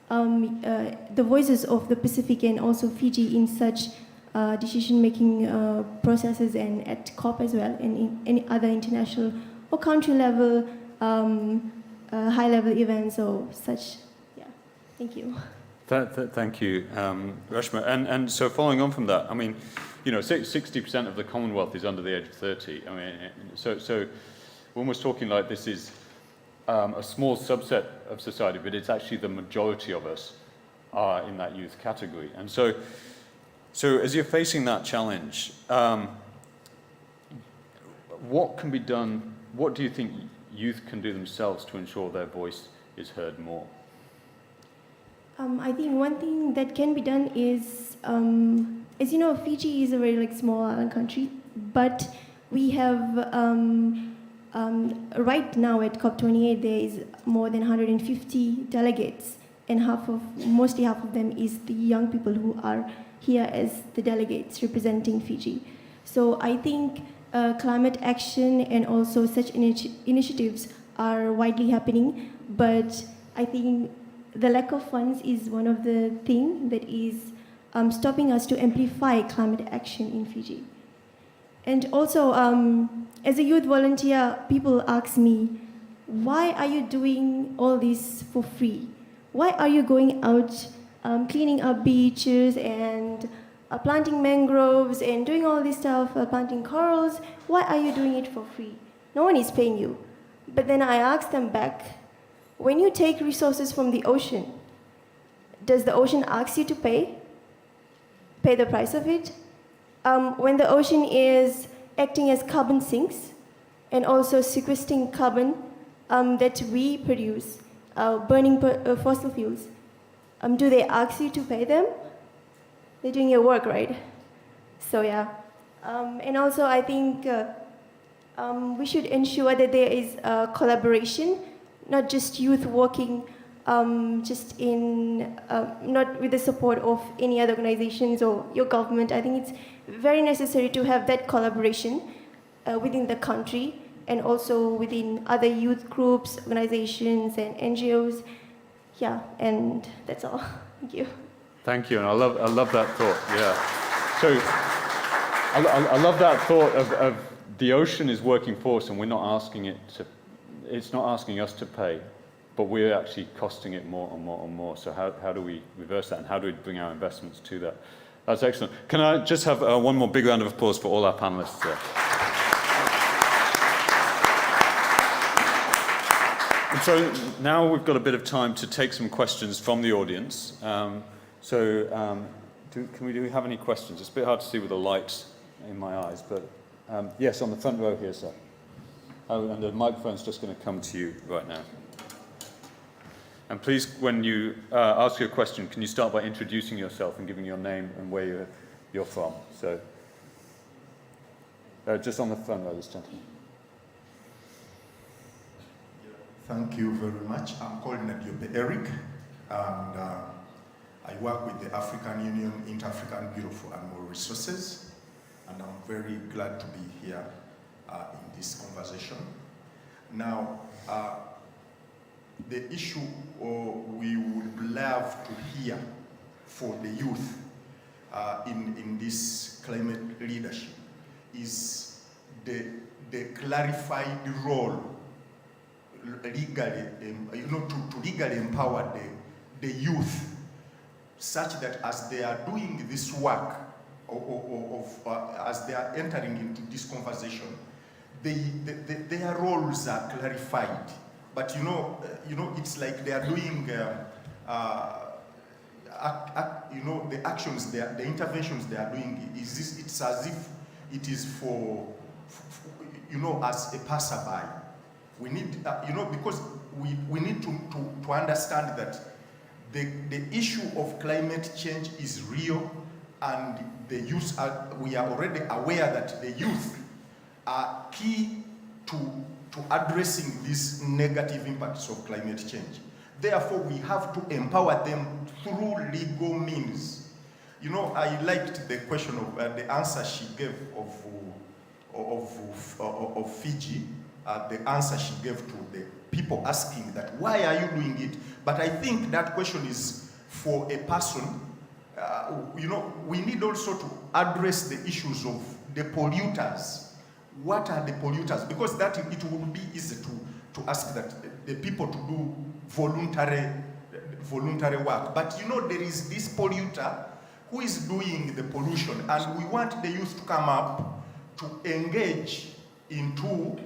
the voices of the Pacific and also Fiji in such decision-making processes and at COP as well, and in any other international or country level, high-level events or such. Yeah, thank you. Thank you, Reshma. And so following on from that, I mean, you know, 60% of the Commonwealth is under the age of 30. I mean, so we're almost talking like this is a small subset of society, but it's actually the majority of us are in that youth category. And so as you're facing that challenge, what can be done? What do you think youth can do themselves to ensure their voice is heard more? I think one thing that can be done is, as you know, Fiji is a very small island country, but we have right now at COP28 there is more than 150 delegates, and mostly half of them is the young people who are here as the delegates representing Fiji. So I think climate action and also such initiatives are widely happening, but I think the lack of funds is one of the things that is stopping us to amplify climate action in Fiji. And also, as a youth volunteer, people ask me, why are you doing all this for free? Why are you going out cleaning up beaches and planting mangroves and doing all this stuff, planting corals? Why are you doing it for free? No one is paying you. But then I ask them back, when you take resources from the ocean, does the ocean ask you to pay the price of it? When the ocean is acting as carbon sinks and also sequestering carbon that we produce, burning fossil fuels, do they ask you to pay them? They're doing your work, right? So yeah. And also I think we should ensure that there is collaboration, not just youth working just in, not with the support of any other organizations or your government. I think it's very necessary to have that collaboration within the country and also within other youth groups, organizations, and NGOs. Yeah, and that's all. Thank you. Thank you, and I love that thought. Yeah. So I love that thought of the ocean is working for us, and we're not asking it to. It's not asking us to pay, but we're actually costing it more and more and more. So how do we reverse that, and how do we bring our investments to that? That's excellent. Can I just have one more big round of applause for all our panelists there? And so now we've got a bit of time to take some questions from the audience. Do we have any questions? It's a bit hard to see with the light in my eyes, but yes, on the front row here, sir. Oh, and the microphone's just going to come to you right now. And please, when you ask your question, can you start by introducing yourself and giving your name and where you're from? So, just on the front row, this gentleman. Thank you very much. I'm called Nadiope Eric, and I work with the African Union Inter-African Bureau for Animal Resources, and I'm very glad to be here in this conversation. Now, the issue we would love to hear for the youth in this climate leadership is the clarified role legally, to legally empower the youth, such that as they are doing this work, as they are entering into this conversation, their roles are clarified. But it's like they are doing, the actions, the interventions they are doing. It's as if it is for as a passerby. We need, because we need to understand that the issue of climate change is real, and the youth we are already aware that the youth are key to addressing these negative impacts of climate change. Therefore, we have to empower them through legal means. I liked the question of the answer she gave of Fiji. The answer she gave to the people asking that, why are you doing it? But I think that question is for a person. We need also to address the issues of the polluters. What are the polluters? Because that it would be easy to ask that the people to do voluntary work. But there is this polluter who is doing the pollution, and we want the youth to come up to engage into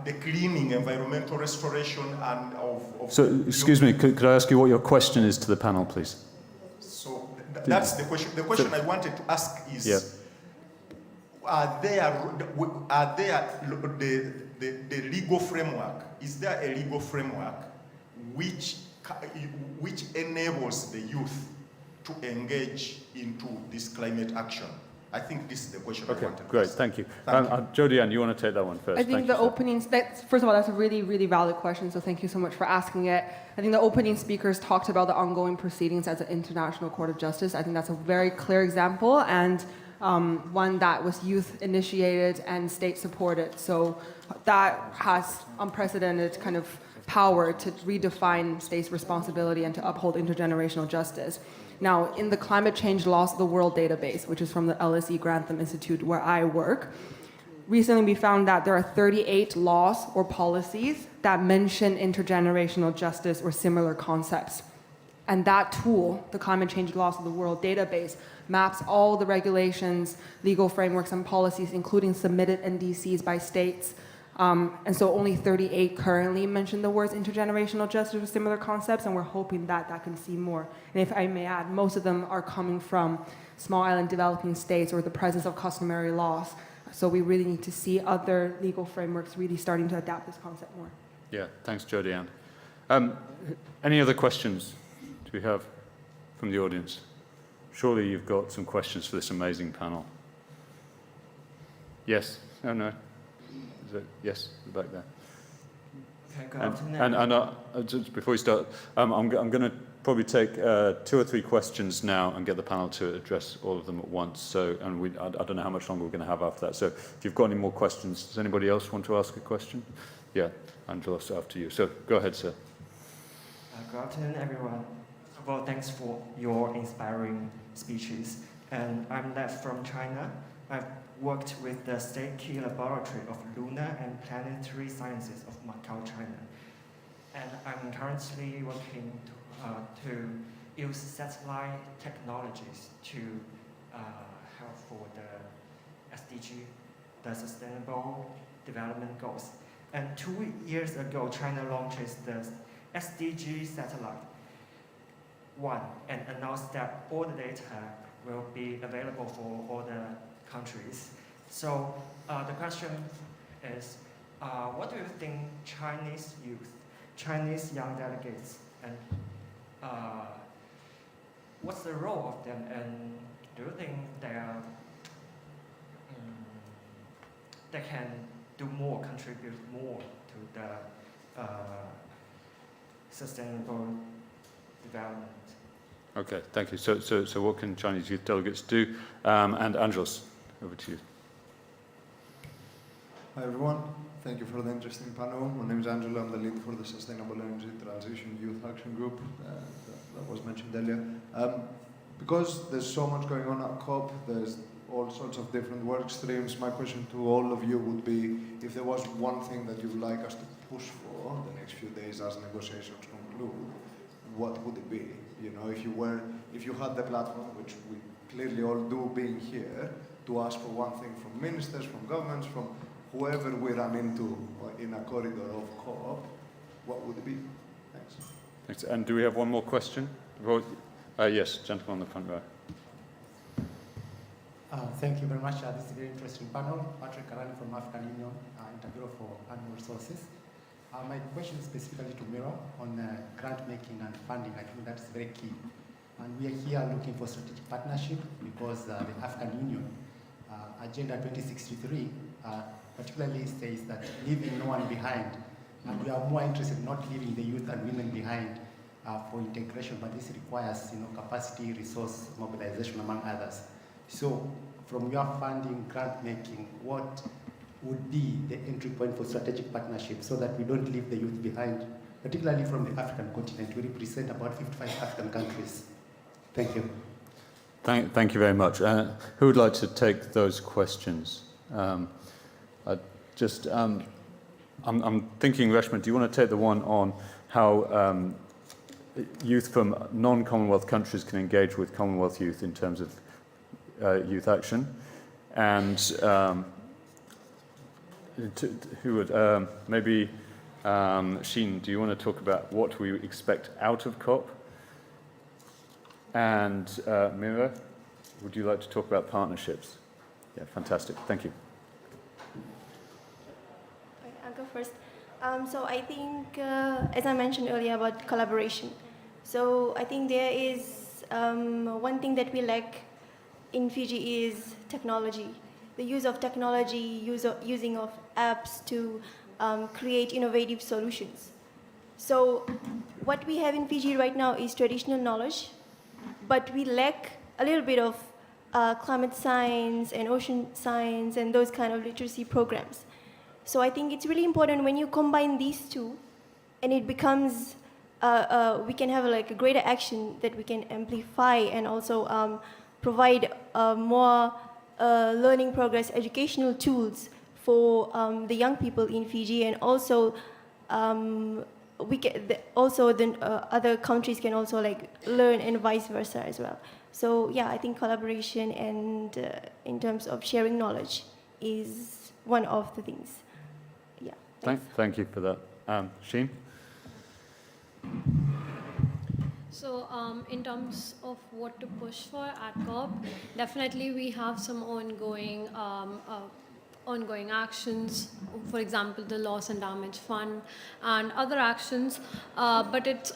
the cleaning, environmental restoration, and of So, excuse me, could I ask you what your question is to the panel, please? So that's the question. The question I wanted to ask is, yeah. Are there the legal framework? Is there a legal framework which which enables the youth to engage into this climate action? I think this is the question I wanted to great, ask. thank you. Thank you. Jodie-Ann, you want to take that one first? I think the openings, first of all, that's a really, really valid question, so thank you so much for asking it. I think the opening speakers talked about the ongoing proceedings at the International Court of Justice. I think that's a very clear example, and one that was youth-initiated and state-supported. So that has unprecedented kind of power to redefine states' responsibility and to uphold intergenerational justice. Now, in the Climate Change Laws of the World database, which is from the LSE Grantham Institute where I work, recently we found that there are 38 laws or policies that mention intergenerational justice or similar concepts. And that tool, the Climate Change Laws of the World database, maps all the regulations, legal frameworks, and policies, including submitted NDCs by states. And so only 38 currently mention the words intergenerational justice or similar concepts, and we're hoping that that can see more. And if I may add, most of them are coming from small island developing states or the presence of customary laws. So we really need to see other legal frameworks really starting to adapt this concept more. Yeah, thanks, Jodie-Ann. Any other questions do we have from the audience? Surely you've got some questions for this amazing panel. Yes? Oh, no? Is it? Yes, back there. Okay, good afternoon. And just before we start, I'm going to probably take 2 or 3 questions now and get the panel to address all of them at once. So, and I don't know how much longer we're going to have after that. So if you've got any more questions, does anybody else want to ask a question? Yeah, Angelos, after you. So go ahead, sir. Good afternoon, everyone. First of all, thanks for your inspiring speeches. And I'm Lev from China. I've worked with the State Key Laboratory of Lunar and Planetary Sciences of Macau, China. And I'm currently working to use satellite technologies to help for the SDG, the Sustainable Development Goals. And 2 years ago, China launches the SDG satellite 1 and announced that all the data will be available for all the countries. So the question is, what do you think Chinese youth, Chinese young delegates, and what's the role of them, and do you think they can do more, contribute more to the sustainable development? Okay, thank you. So what can Chinese youth delegates do? And Angelos, over to you. Hi everyone, thank you for the interesting panel. My name is Angelo, I'm the lead for the Sustainable Energy Transition Youth Action Group that was mentioned earlier. Because there's so much going on at COP, there's all sorts of different work streams. My question to all of you would be, if there was one thing that you would like us to push for the next few days as negotiations conclude, what would it be? You know, if you had the platform, which we clearly all do being here, to ask for one thing from ministers, from governments, from whoever we run into in a corridor of COP, what would it be? Thanks. Thanks. And do we have one more question? Yes, gentleman on the front row. Thank you very much. This is a very interesting panel. Patrick Karani from African Union, Interbureau for Animal Resources. My question is specifically to Miro on grant making and funding. I think that's very key. And we are here looking for strategic partnership because the African Union Agenda 2063 particularly says that leaving no one behind. And we are more interested in not leaving the youth and women behind for integration, but this requires capacity, resource mobilization, among others. So from your funding, grant making, what would be the entry point for strategic partnership so that we don't leave the youth behind, particularly from the African continent? We represent about 55 African countries. Thank you. Thank you very much. Who would like to take those questions? I'm thinking, Reshma, do you want to take the one on how youth from non-Commonwealth countries can engage with Commonwealth youth in terms of youth action? And who would, maybe Sheen, do you want to talk about what we expect out of COP? And Mira, would you like to talk about partnerships? Yeah, fantastic. Thank you. I'll go first. So I think, as I mentioned earlier about collaboration, so I think there is one thing that we lack in Fiji is technology. The use of technology, using of apps to create innovative solutions. So what we have in Fiji right now is traditional knowledge, but we lack a little bit of climate science and ocean science and those kind of literacy programs. So I think it's really important when you combine these two, and it becomes, we can have like a greater action that we can amplify and also provide more learning progress, educational tools for the young people in Fiji, and also other countries can also like learn and vice versa as well. So yeah, I think collaboration and in terms of sharing knowledge is one of the things. Yeah. Thank you for that. Sheen? So in terms of what to push for at COP, definitely we have some ongoing actions, for example, the Loss and Damage Fund and other actions, but it's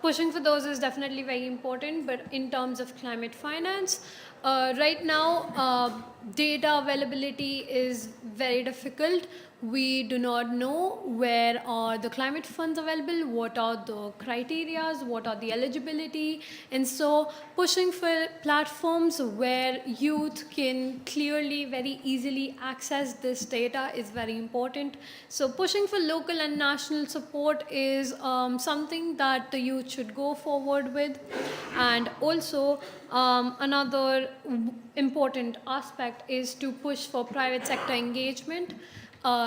pushing for those is definitely very important. But in terms of climate finance, right now, data availability is very difficult. We do not know where are the climate funds available, what are the criterias, what are the eligibility, and so pushing for platforms where youth can clearly, very easily access this data is very important. So pushing for local and national support is something that the youth should go forward with. And also another important aspect is to push for private sector engagement.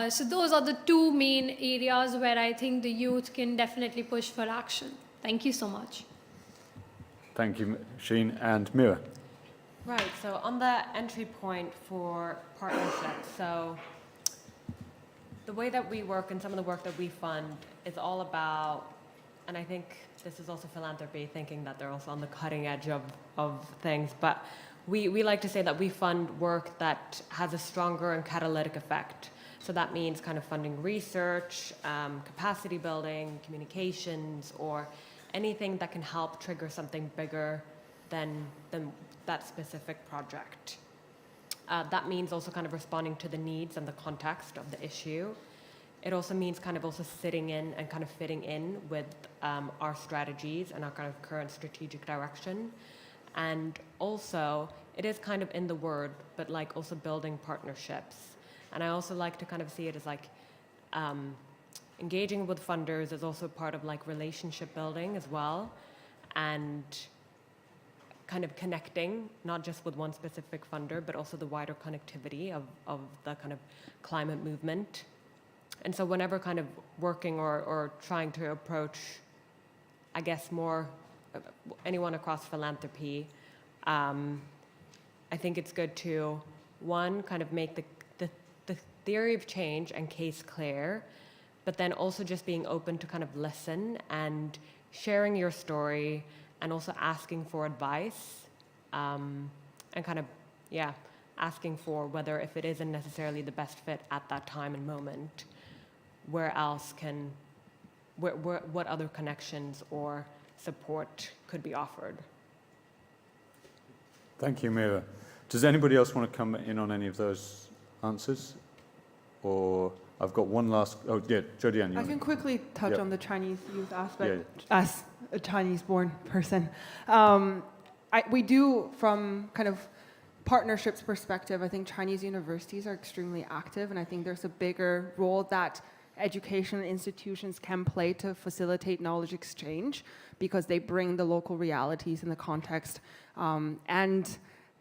So those are the two main areas where I think the youth can definitely push for action. Thank you so much. Thank you, Sheen. And Mira? Right, so on the entry point for partnerships, so the way that we work and some of the work that we fund is all about, and I think this is also philanthropy, thinking that they're also on the cutting edge of things, but we like to say that we fund work that has a stronger and catalytic effect. So that means kind of funding research, capacity building, communications, or anything that can help trigger something bigger than that specific project. That means also kind of responding to the needs and the context of the issue. It also means kind of also sitting in and kind of fitting in with our strategies and our kind of current strategic direction. And also, it is kind of in the word, but like also building partnerships. And I also like to kind of see it as like engaging with funders is also part of like relationship building as well, and kind of connecting, not just with one specific funder, but also the wider connectivity of the kind of climate movement. And so whenever kind of working or trying to approach, I guess, more anyone across philanthropy, I think it's good to, one, kind of make the theory of change and case clear, but then also just being open to kind of listen and sharing your story and also asking for advice, and kind of, yeah, asking for whether if it isn't necessarily the best fit at that time and moment, where else can, what other connections or support could be offered. Thank you, Mira. Does anybody else want to come in on any of those answers? Or I've got one last, oh yeah, Jodianne. I can quickly touch Yep. on the Chinese youth aspect, Yeah. as a Chinese-born person. We do, from kind of partnerships perspective, I think Chinese universities are extremely active, and I think there's a bigger role that educational institutions can play to facilitate knowledge exchange, because they bring the local realities and the context, and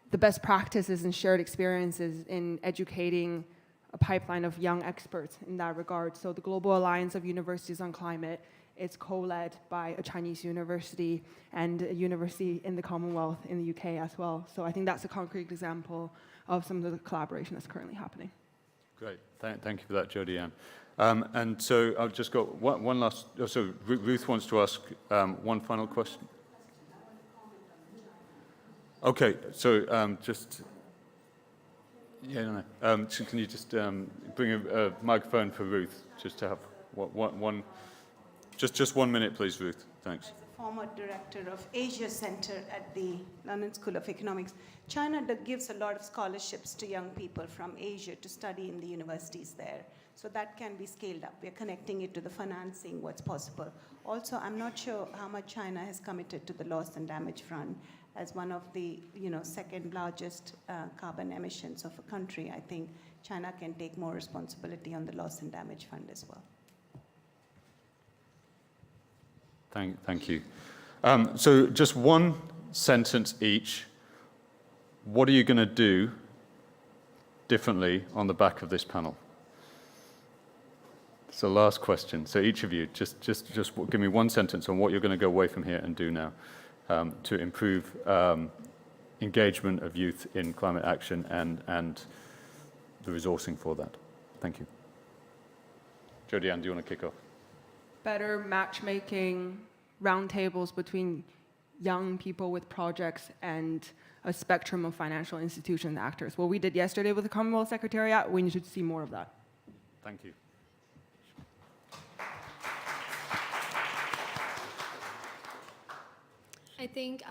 the best practices and shared experiences in educating a pipeline of young experts in that regard. So the Global Alliance of Universities on Climate is co-led by a Chinese university and a university in the Commonwealth in the UK as well. So I think that's a concrete example of some of the collaboration that's currently happening. Great, thank you for that, Jodianne. And so I've just got one last, so Ruth wants to ask one final question. Okay, so just, yeah, no. So can you just bring a microphone for Ruth, just to have Just 1 minute, please, Ruth. Thanks. As a former director of Asia Center at the London School of Economics, China gives a lot of scholarships to young people from Asia to study in the universities there. So that can be scaled up. We're connecting it to the financing, what's possible. Also, I'm not sure how much China has committed to the loss and damage fund as one of the second largest carbon emissions of a country. I think China can take more responsibility on the loss and damage fund as well. Thank you. So just one sentence each. What are you going to do differently on the back of this panel? It's the last question. So each of you, just give me one sentence on what you're going to go away from here and do now to improve engagement of youth in climate action and the resourcing for that. Thank you. Jodianne, do you want to kick off? Better matchmaking roundtables between young people with projects and a spectrum of financial institution actors. What we did yesterday with the Commonwealth Secretariat, we need to see more of that. Thank you. I think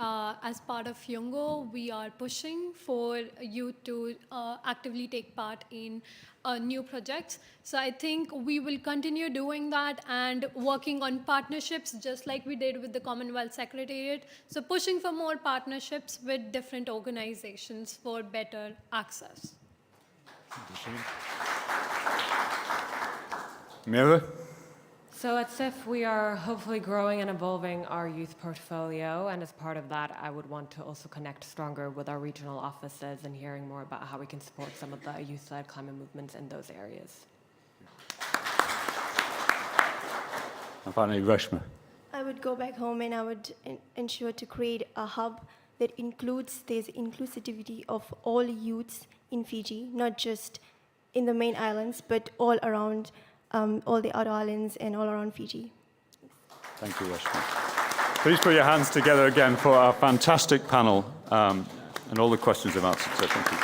as part of YOUNGO, we are pushing for youth to actively take part in new projects. So I think we will continue doing that and working on partnerships just like we did with the Commonwealth Secretariat. So pushing for more partnerships with different organizations for better access. Mira? So at CIF, we are hopefully growing and evolving our youth portfolio, and as part of that, I would want to also connect stronger with our regional offices and hearing more about how we can support some of the youth-led climate movements in those areas. And finally, Reshma. I would go back home and I would ensure to create a hub that includes this inclusivity of all youths in Fiji, not just in the main islands, but all around all the other islands and all around Fiji. Thank you, Reshma. Please put your hands together again for our fantastic panel and all the questions they've answered. So thank you.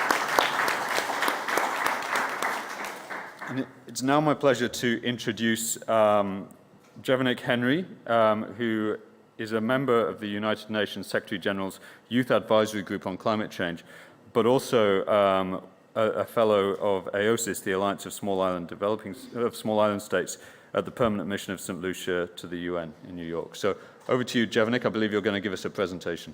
And it's now my pleasure to introduce Jevanik Henry, who is a member of the United Nations Secretary General's Youth Advisory Group on Climate Change, but also a fellow of AOSIS, the Alliance of Small Island States, at the Permanent Mission of St. Lucia to the UN in New York. So over to you, Jevanik. I believe you're going to give us a presentation.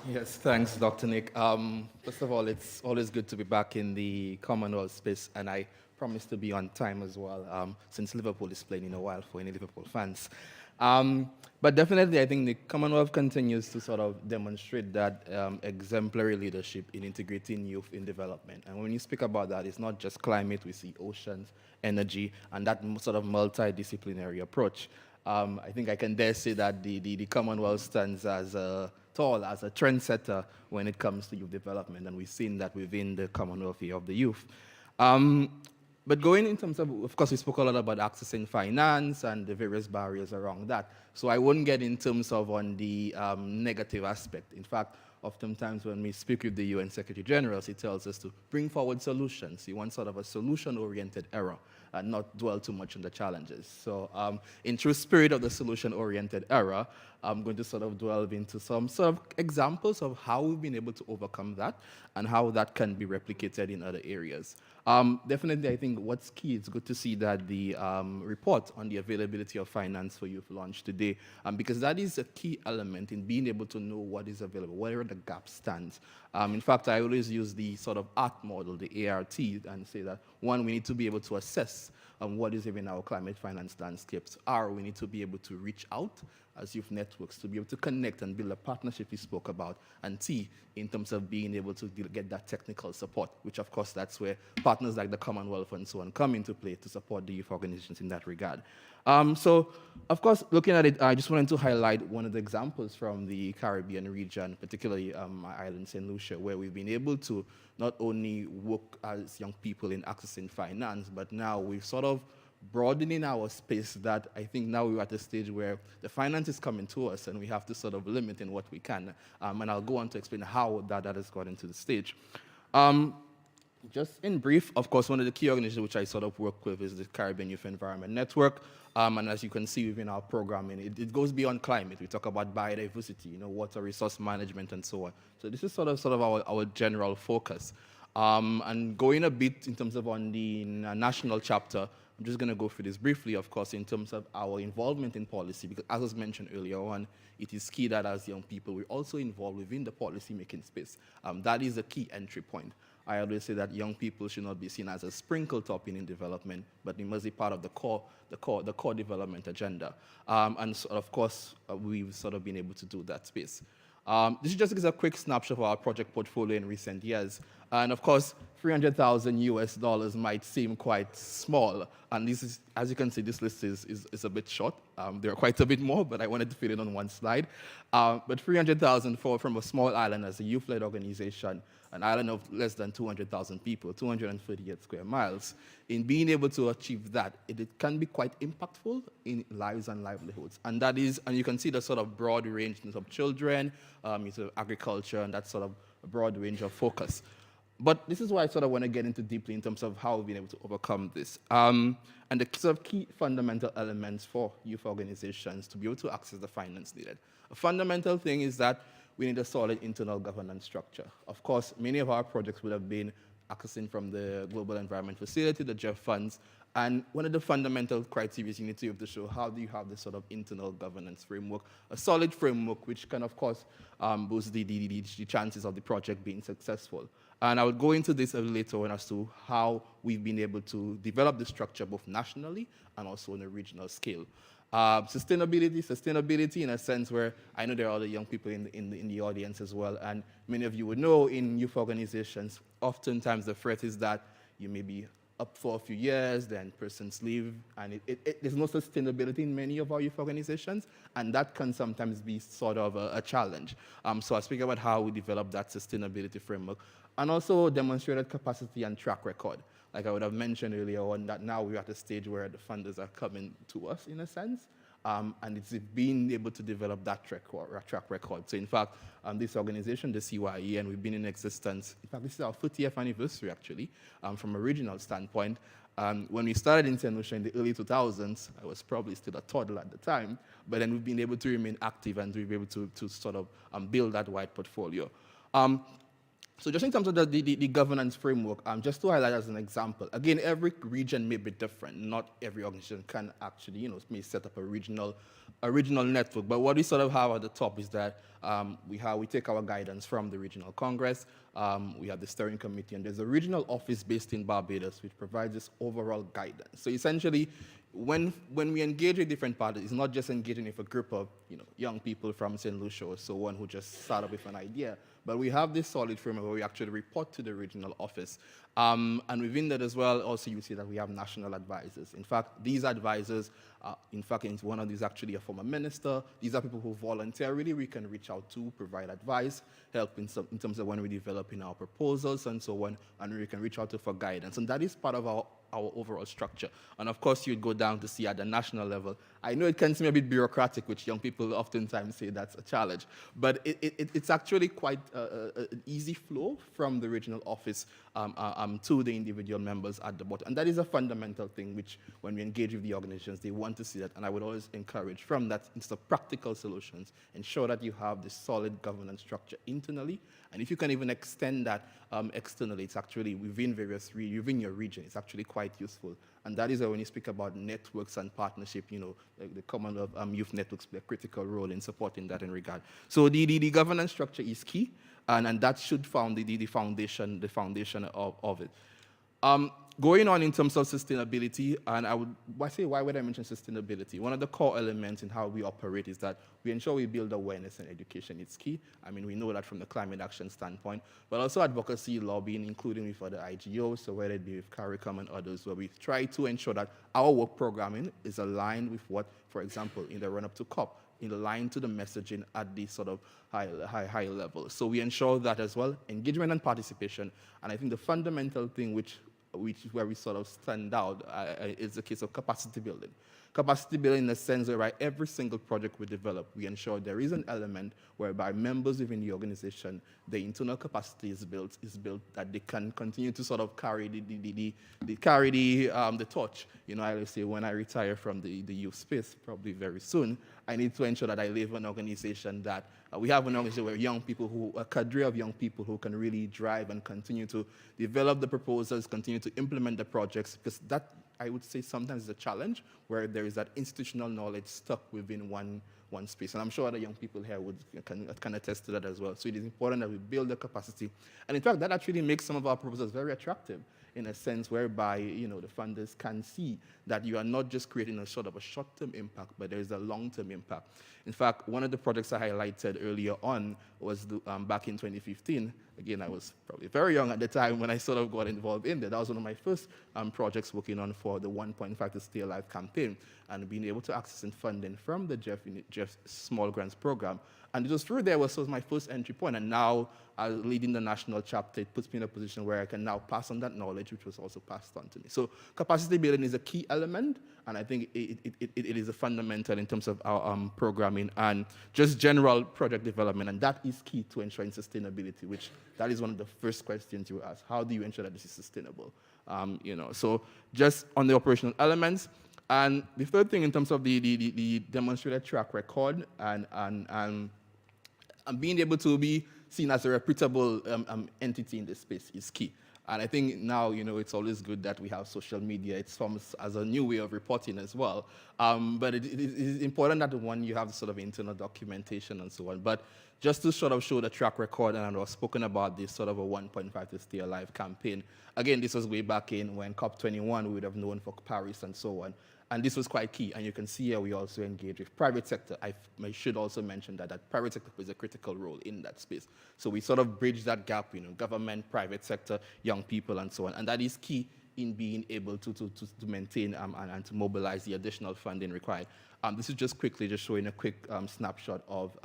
Yes, thanks, Dr. Nick. First of all, it's always good to be back in the Commonwealth space, and I promise to be on time as well, since Liverpool is playing in a while for any Liverpool fans. But definitely, I think the Commonwealth continues to sort of demonstrate that exemplary leadership in integrating youth in development. And when you speak about that, it's not just climate, we see oceans, energy, and that sort of multidisciplinary approach. I think I can dare say that the Commonwealth stands as tall as a trendsetter when it comes to youth development, and we've seen that within the Commonwealth Year of the Youth. But going in terms of course, we spoke a lot about accessing finance and the various barriers around that. So I won't get in terms of on the negative aspect. In fact, oftentimes when we speak with the UN Secretary Generals, he tells us to bring forward solutions. He wants sort of a solution-oriented era and not dwell too much on the challenges. So in true spirit of the solution-oriented era, I'm going to sort of delve into some sort of examples of how we've been able to overcome that and how that can be replicated in other areas. Definitely, I think what's key, it's good to see that the report on the availability of finance for youth launched today, because that is a key element in being able to know what is available, where the gap stands. In fact, I always use the sort of ART model, the ART, and say that, one, we need to be able to assess what is even our climate finance landscapes are. We need to be able to reach out as youth networks to be able to connect and build a partnership we spoke about, and T, in terms of being able to get that technical support, which of course that's where partners like the Commonwealth and so on come into play to support the youth organizations in that regard. So, of course, looking at it, I just wanted to highlight one of the examples from the Caribbean region, particularly my island, St. Lucia, where we've been able to not only work as young people in accessing finance, but now we've sort of broadening our space that I think now we're at a stage where the finance is coming to us and we have to sort of limit in what we can. And I'll go on to explain how that has got into the stage. Just in brief, of course, one of the key organizations which I sort of work with is the Caribbean Youth Environment Network. And as you can see within our programming, it goes beyond climate. We talk about biodiversity, water resource management and so on. So this is sort of our general focus. And going a bit in terms of on the national chapter, I'm just going to go through this briefly, of course, in terms of our involvement in policy, because as was mentioned earlier on, it is key that as young people, we're also involved within the policy-making space. That is a key entry point. I always say that young people should not be seen as a sprinkle topping in development, but they must be part of the core development agenda. And so, of course, we've sort of been able to do that space. This just gives a quick snapshot of our project portfolio in recent years. And of course, $300,000 might seem quite small. And this is, as you can see, this list is a bit short. There are quite a bit more, but I wanted to fit it on one slide. But $300,000 from a small island as a youth-led organization, an island of less than 200,000 people, 238 square miles. In being able to achieve that, it can be quite impactful in lives and livelihoods. And that is, and you can see the sort of broad range of children, into agriculture, and that sort of broad range of focus. But this is why I sort of want to get into deeply in terms of how we've been able to overcome this. And the sort of key fundamental elements for youth organizations to be able to access the finance needed. A fundamental thing is that we need a solid internal governance structure. Of course, many of our projects would have been accessing from the Global Environment Facility, the GEF funds, and one of the fundamental criteria you need to be able to show how do you have this sort of internal governance framework, a solid framework which can, of course, boost the chances of the project being successful. And I will go into this a little later on as to how we've been able to develop the structure both nationally and also on a regional scale. Sustainability in a sense where I know there are other young people in the audience as well, and many of you would know in youth organizations, oftentimes the threat is that you may be up for a few years, then persons leave, and there's no sustainability in many of our youth organizations, and that can sometimes be sort of a challenge. So I speak about how we develop that sustainability framework, and also demonstrated capacity and track record. Like I would have mentioned earlier on, that now we're at a stage where the funders are coming to us in a sense, and it's being able to develop that track record. So in fact, this organization, the CYE, and we've been in existence, in fact, this is our 30th anniversary actually, from a regional standpoint. When we started in St. Lucia in the early 2000s, I was probably still a toddler at the time, but then we've been able to remain active and we've been able to sort of build that wide portfolio. So just in terms of the governance framework, just to highlight as an example, again, every region may be different. Not every organization can actually, may set up a regional network. But what we sort of have at the top is that we take our guidance from the regional congress. We have the steering committee, and there's a regional office based in Barbados which provides this overall guidance. So essentially, when we engage with different parties, it's not just engaging with a group of young people from St. Lucia or so on who just start up with an idea, but we have this solid framework where we actually report to the regional office. And within that as well, also you see that we have national advisors. In fact, these advisors, one of these actually a former minister. These are people who voluntarily we can reach out to, provide advice, help in terms of when we're developing our proposals and so on, and we can reach out to for guidance. And that is part of our overall structure. And of course, you'd go down to see at the national level. I know it can seem a bit bureaucratic, which young people oftentimes say that's a challenge, but it's actually quite an easy flow from the regional office to the individual members at the bottom. And that is a fundamental thing which, when we engage with the organizations, they want to see that. And I would always encourage from that, instead of practical solutions, ensure that you have this solid governance structure internally. And if you can even extend that externally, it's actually within within your region, it's actually quite useful. And that is why when you speak about networks and partnership, like the Commonwealth Youth Networks play a critical role in supporting that in regard. So the governance structure is key, and that should found the foundation of it. Going on in terms of sustainability, and why would I mention sustainability? One of the core elements in how we operate is that we ensure we build awareness and education. It's key. I mean, we know that from the climate action standpoint, but also advocacy, lobbying, including with other IGOs, so whether it be with CARICOM and others, where we try to ensure that our work programming is aligned with what, for example, in the run-up to COP, in line to the messaging at the sort of high level. So we ensure that as well, engagement and participation. And I think the fundamental thing which where we sort of stand out is the case of capacity building. Capacity building in the sense whereby every single project we develop, we ensure there is an element whereby members within the organization, the internal capacity is built that they can continue to sort of carry the torch. You know, I always say when I retire from the youth space, probably very soon, I need to ensure that I live in an organization that we have an organization where a cadre of young people who can really drive and continue to develop the proposals, continue to implement the projects, because that, I would say, sometimes is a challenge where there is that institutional knowledge stuck within one space. And I'm sure other young people here can attest to that as well. So it is important that we build the capacity. And in fact, that actually makes some of our proposals very attractive in a sense whereby, you know, the funders can see that you are not just creating a sort of a short-term impact, but there is a long-term impact. In fact, one of the projects I highlighted earlier on was back in 2015. Again, I was probably very young at the time when I sort of got involved in that. That was one of my first projects working on for the 1.5 to Stay Alive campaign and being able to access funding from the Jeff Small Grants Program. And it was through there was my first entry point. And now, leading the national chapter, it puts me in a position where I can now pass on that knowledge, which was also passed on to me. So capacity building is a key element, and I think it is a fundamental in terms of our programming and just general project development, and that is key to ensuring sustainability, which that is one of the first questions you ask. How do you ensure that this is sustainable? You know, so just on the operational elements. And the third thing in terms of the demonstrated track record and being able to be seen as a reputable entity in this space is key. And I think now, you know, it's always good that we have social media. It forms as a new way of reporting as well. But it is important that one, you have sort of internal documentation and so on. But just to sort of show the track record, and I was spoken about this sort of a 1.5 to Stay Alive campaign. Again, this was way back in when COP21 we would have known for Paris and so on. And this was quite key. And you can see here we also engage with private sector. I should also mention that private sector plays a critical role in that space. So we sort of bridge that gap, you know, government, private sector, young people, and so on. And that is key in being able to maintain and to mobilize the additional funding required. This is just quickly just showing a quick snapshot of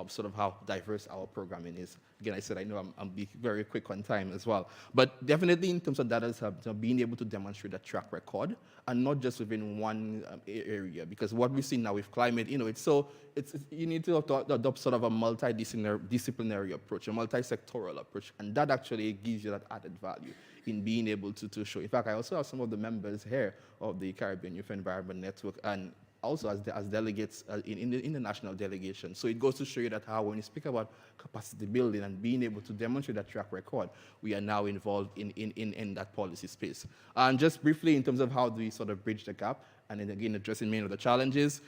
sort of how diverse our programming is. Again, I said I know I'm being very quick on time as well. But definitely in terms of data hub, being able to demonstrate a track record and not just within one area. Because what we see now with climate, you know, you need to adopt sort of a multidisciplinary approach, a multi-sectoral approach. And that actually gives you that added value in being able to show. In fact, I also have some of the members here of the Caribbean Youth Environment Network and also as delegates in the national delegation. So it goes to show you that how when you speak about capacity building and being able to demonstrate that track record, we are now involved in that policy space. And just briefly in terms of how do we sort of bridge the gap, and then again addressing many of the challenges,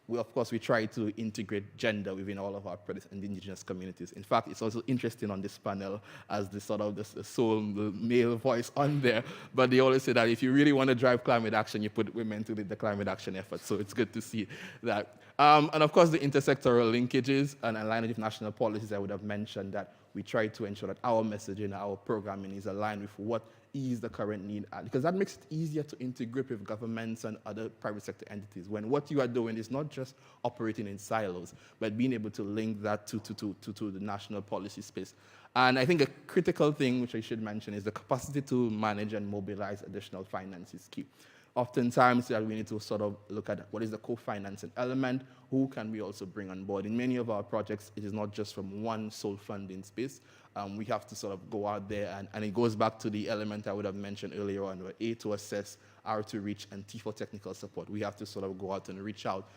of course we try to integrate gender within all of our projects and indigenous communities. In fact, it's also interesting on this panel as the sort of the sole male voice on there, but they always say that if you really want to drive climate action, you put women to the climate action effort. So it's good to see that. And of course, the intersectoral linkages and alignment with national policies, I would have mentioned that we try to ensure that our messaging, our programming is aligned with what is the current need, because that makes it easier to integrate with governments and other private sector entities when what you are doing is not just operating in silos, but being able to link that to the national policy space. And I think a critical thing, which I should mention, is the capacity to manage and mobilize additional finance is key. Oftentimes, we need to sort of look at what is the co-financing element, who can we also bring on board. In many of our projects, it is not just from one sole funding space. We have to sort of go out there, and it goes back to the element I would have mentioned earlier on, where A, to assess, R, to reach, and T, for technical support. We have to sort of go out and reach out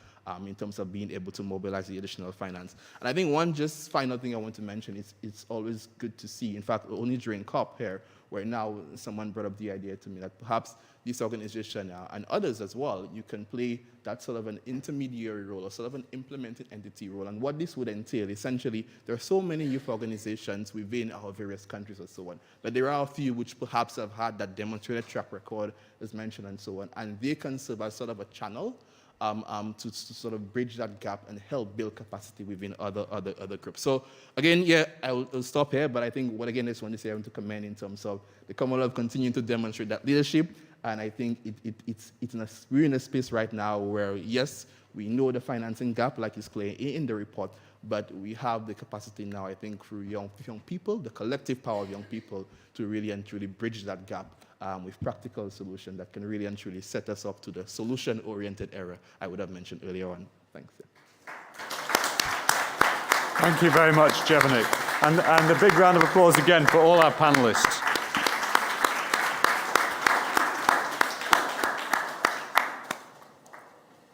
in terms of being able to mobilize the additional finance. And I think one just final thing I want to mention is it's always good to see, in fact, only during COP here, where now someone brought up the idea to me that perhaps this organization and others as well, you can play that sort of an intermediary role or sort of an implementing entity role. And what this would entail, essentially, there are so many youth organizations within our various countries and so on, but there are a few which perhaps have had that demonstrated track record, as mentioned, and so on, and they can serve as sort of a channel to sort of bridge that gap and help build capacity within other groups. So again, yeah, I'll stop here, but I think what again I just want to say I want to commend in terms of the Commonwealth continuing to demonstrate that leadership And I think we're in a space right now where, yes, we know the financing gap, like is clear in the report, but we have the capacity now, I think, through young people, the collective power of young people, to really and truly bridge that gap with practical solutions that can really and truly set us up to the solution-oriented era I would have mentioned earlier on. Thanks. Thank you very much, Jevanik. And a big round of applause again for all our panelists.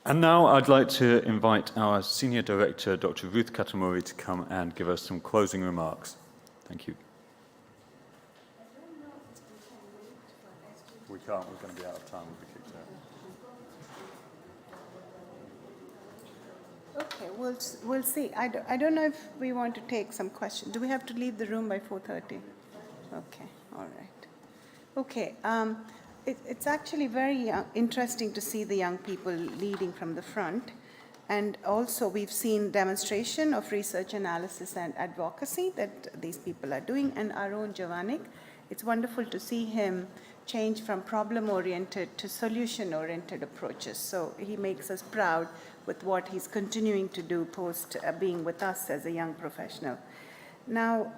And now I'd like to invite our Senior Director, Dr. Ruth Katamori, to come and give us some closing remarks. Thank you. We can't, we're going to be out of time. We'll be kicked out. Okay, we'll see. I don't know if we want to take some questions. Do we have to leave the room by 4:30? Okay, all right. Okay, it's actually very interesting to see the young people leading from the front. And also we've seen demonstration of research analysis and advocacy that these people are doing, and our own Giovanni. It's wonderful to see him change from problem-oriented to solution-oriented approaches. So he makes us proud with what he's continuing to do post being with us as a young professional. Now,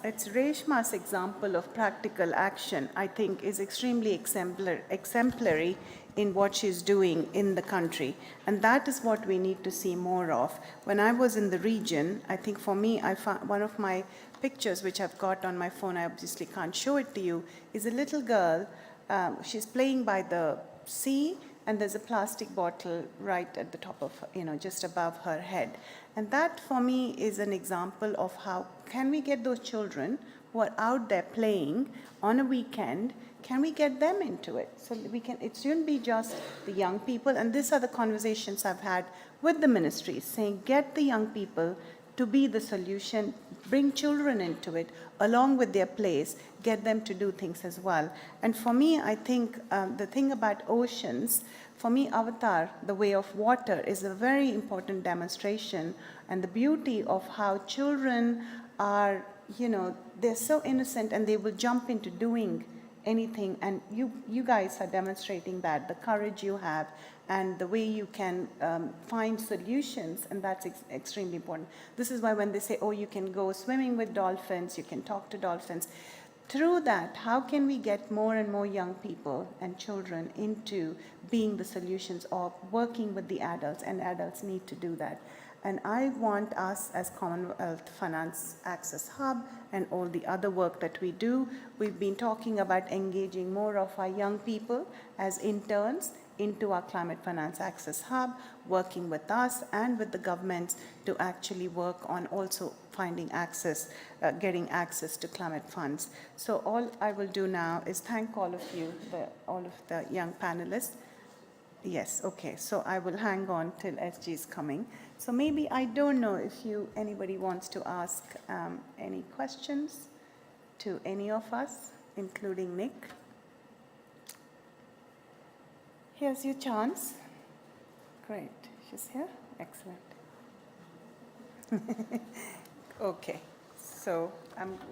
it's Reshma's example of practical action, I think, is extremely exemplary in what she's doing in the country. And that is what we need to see more of. When I was in the region, I think for me, I found one of my pictures, which I've got on my phone, I obviously can't show it to you, is a little girl. She's playing by the sea, and there's a plastic bottle right at the top of, just above her head. And that, for me, is an example of how can we get those children who are out there playing on a weekend, can we get them into it? So it shouldn't be just the young people, and these are the conversations I've had with the ministries, saying get the young people to be the solution, bring children into it, along with their plays, get them to do things as well. And for me, I think the thing about oceans, for me, Avatar, the way of water, is a very important demonstration, and the beauty of how children are, they're so innocent and they will jump into doing anything, and you guys are demonstrating that, the courage you have, and the way you can find solutions, and that's extremely important. This is why when they say, oh, you can go swimming with dolphins, you can talk to dolphins, through that, how can we get more and more young people and children into being the solutions or working with the adults, and adults need to do that. And I want us as Commonwealth Finance Access Hub and all the other work that we do, we've been talking about engaging more of our young people as interns into our Climate Finance Access Hub, working with us and with the governments to actually work on also finding access, getting access to climate funds. So all I will do now is thank all of you, all of the young panelists. Yes, okay, so I will hang on till SG is coming. So maybe, I don't know if anybody wants to ask any questions to any of us, including Nick. Here's your chance. Great, she's here, excellent. Okay, so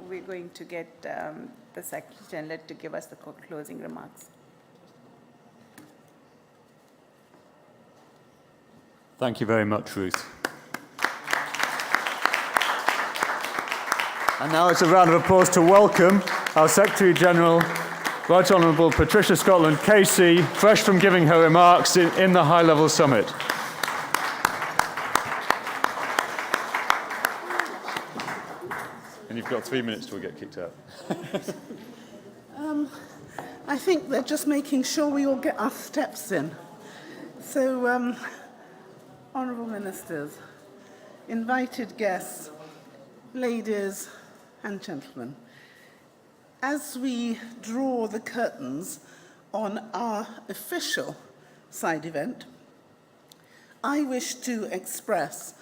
we're going to get the Secretary General to give us the closing remarks. Thank you very much, Ruth. And now it's a round of applause to welcome our Secretary General, Right Honourable Patricia Scotland KC, fresh from giving her remarks in the high-level summit. And you've got 3 minutes till we get kicked out. I think they're just making sure we all get our steps in. So, Honourable Ministers, invited guests, ladies and gentlemen, as we draw the curtains on our official side event, I wish to express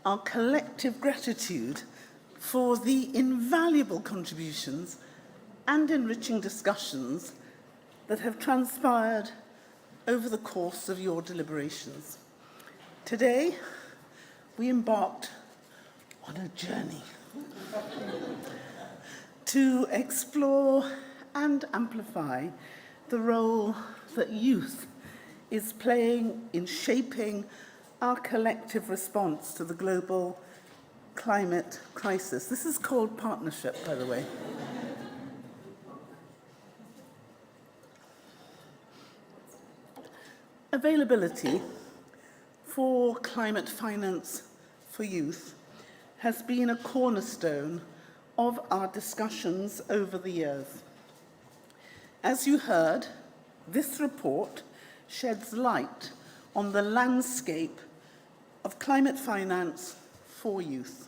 our collective gratitude for the invaluable contributions and enriching discussions that have transpired over the course of your deliberations. Today, we embarked on a journey to explore and amplify the role that youth is playing in shaping our collective response to the global climate crisis. This is called partnership, by the way. Availability for climate finance for youth has been a cornerstone of our discussions over the years. As you heard, this report sheds light on the landscape of climate finance for youth.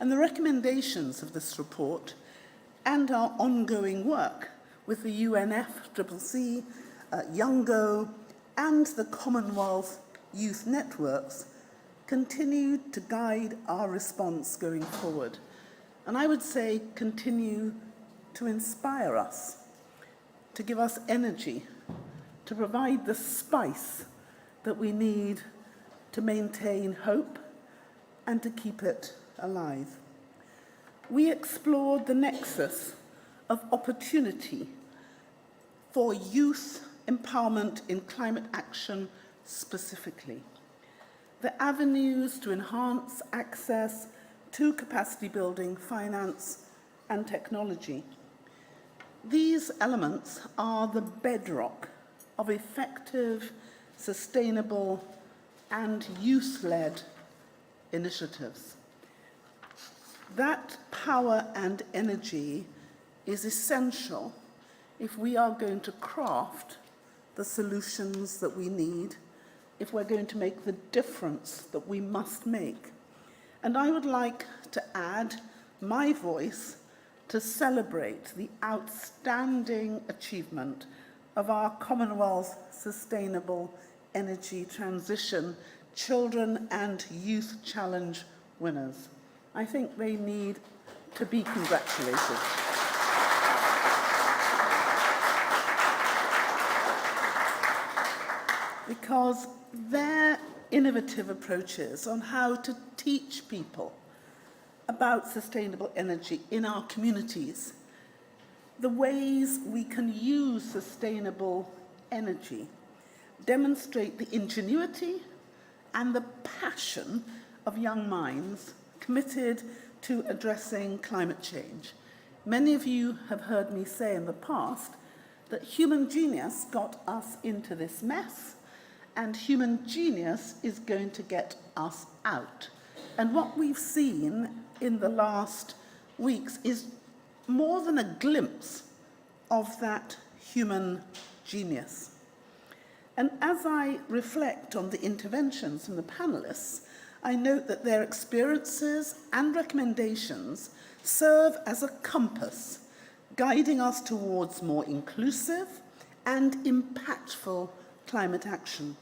And the recommendations of this report and our ongoing work with the UNFCCC, YOUNGO, and the Commonwealth Youth Networks continue to guide our response going forward. And I would say continue to inspire us, to give us energy, to provide the spice that we need to maintain hope and to keep it alive. We explored the nexus of opportunity for youth empowerment in climate action specifically, the avenues to enhance access to capacity building, finance, and technology. These elements are the bedrock of effective, sustainable, and youth-led initiatives. That power and energy is essential if we are going to craft the solutions that we need, if we're going to make the difference that we must make. And I would like to add my voice to celebrate the outstanding achievement of our Commonwealth Sustainable Energy Transition Children and Youth Challenge winners. I think they need to be congratulated. Because their innovative approaches on how to teach people about sustainable energy in our communities, the ways we can use sustainable energy, demonstrate the ingenuity and the passion of young minds committed to addressing climate change. Many of you have heard me say in the past that human genius got us into this mess, and human genius is going to get us out. And what we've seen in the last weeks is more than a glimpse of that human genius. And as I reflect on the interventions from the panelists, I note that their experiences and recommendations serve as a compass, guiding us towards more inclusive and impactful climate action.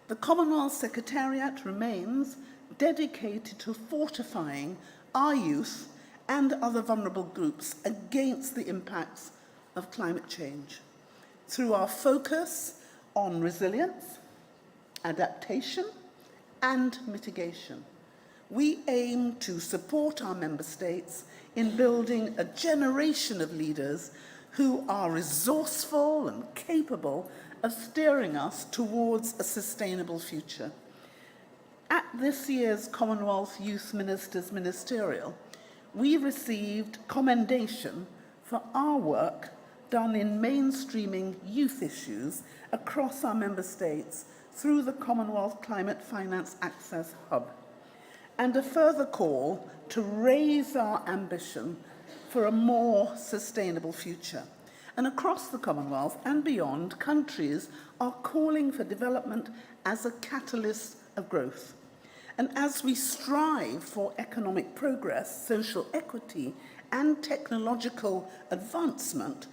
The Commonwealth Secretariat remains dedicated to fortifying our youth and other vulnerable groups against the impacts of climate change through our focus on resilience, adaptation, and mitigation. We aim to support our member states in building a generation of leaders who are resourceful and capable of steering us towards a sustainable future. At this year's Commonwealth Youth Ministers Ministerial, we received commendation for our work done in mainstreaming youth issues across our member states through the Commonwealth Climate Finance Access Hub, and a further call to raise our ambition for a more sustainable future. And across the Commonwealth and beyond, countries are calling for development as a catalyst of growth. And as we strive for economic progress, social equity, and technological advancement,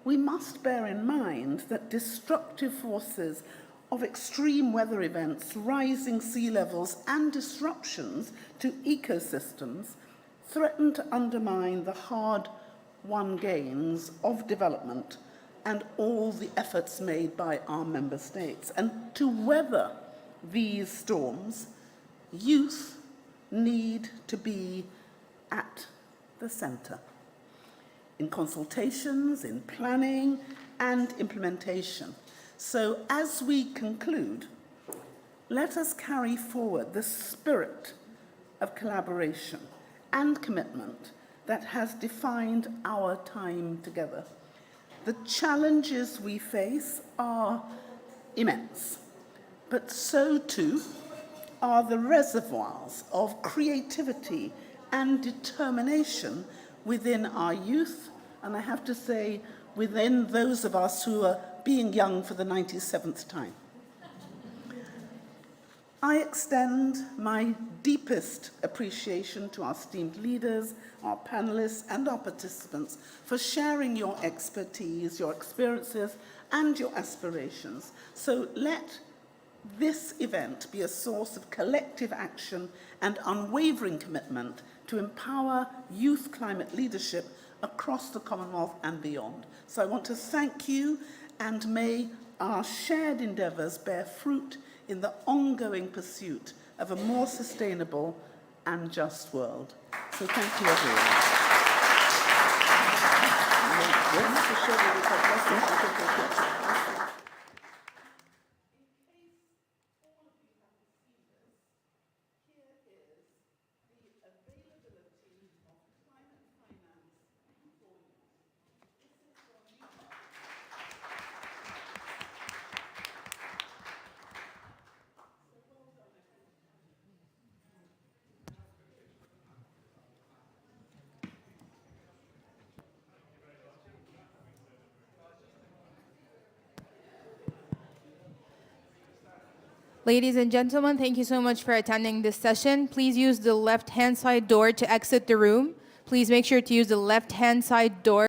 we must bear in mind that destructive forces of extreme weather events, rising sea levels, and disruptions to ecosystems threaten to undermine the hard-won gains of development and all the efforts made by our member states. And to weather these storms, youth need to be at the centre. In consultations, in planning, and implementation. So as we conclude, let us carry forward the spirit of collaboration and commitment that has defined our time together. The challenges we face are immense, but so too are the reservoirs of creativity and determination within our youth, and I have to say, within those of us who are being young for the 97th time. I extend my deepest appreciation to our esteemed leaders, our panelists, and our participants for sharing your expertise, your experiences, and your aspirations. So let this event be a source of collective action and unwavering commitment to empower youth climate leadership across the Commonwealth and beyond. So I want to thank you, and may our shared endeavours bear fruit in the ongoing pursuit of a more sustainable and just world. So thank you, everyone. Ladies and gentlemen, thank you so much for attending this session. Please use the left-hand side door to exit the room. Please make sure to use the left-hand side door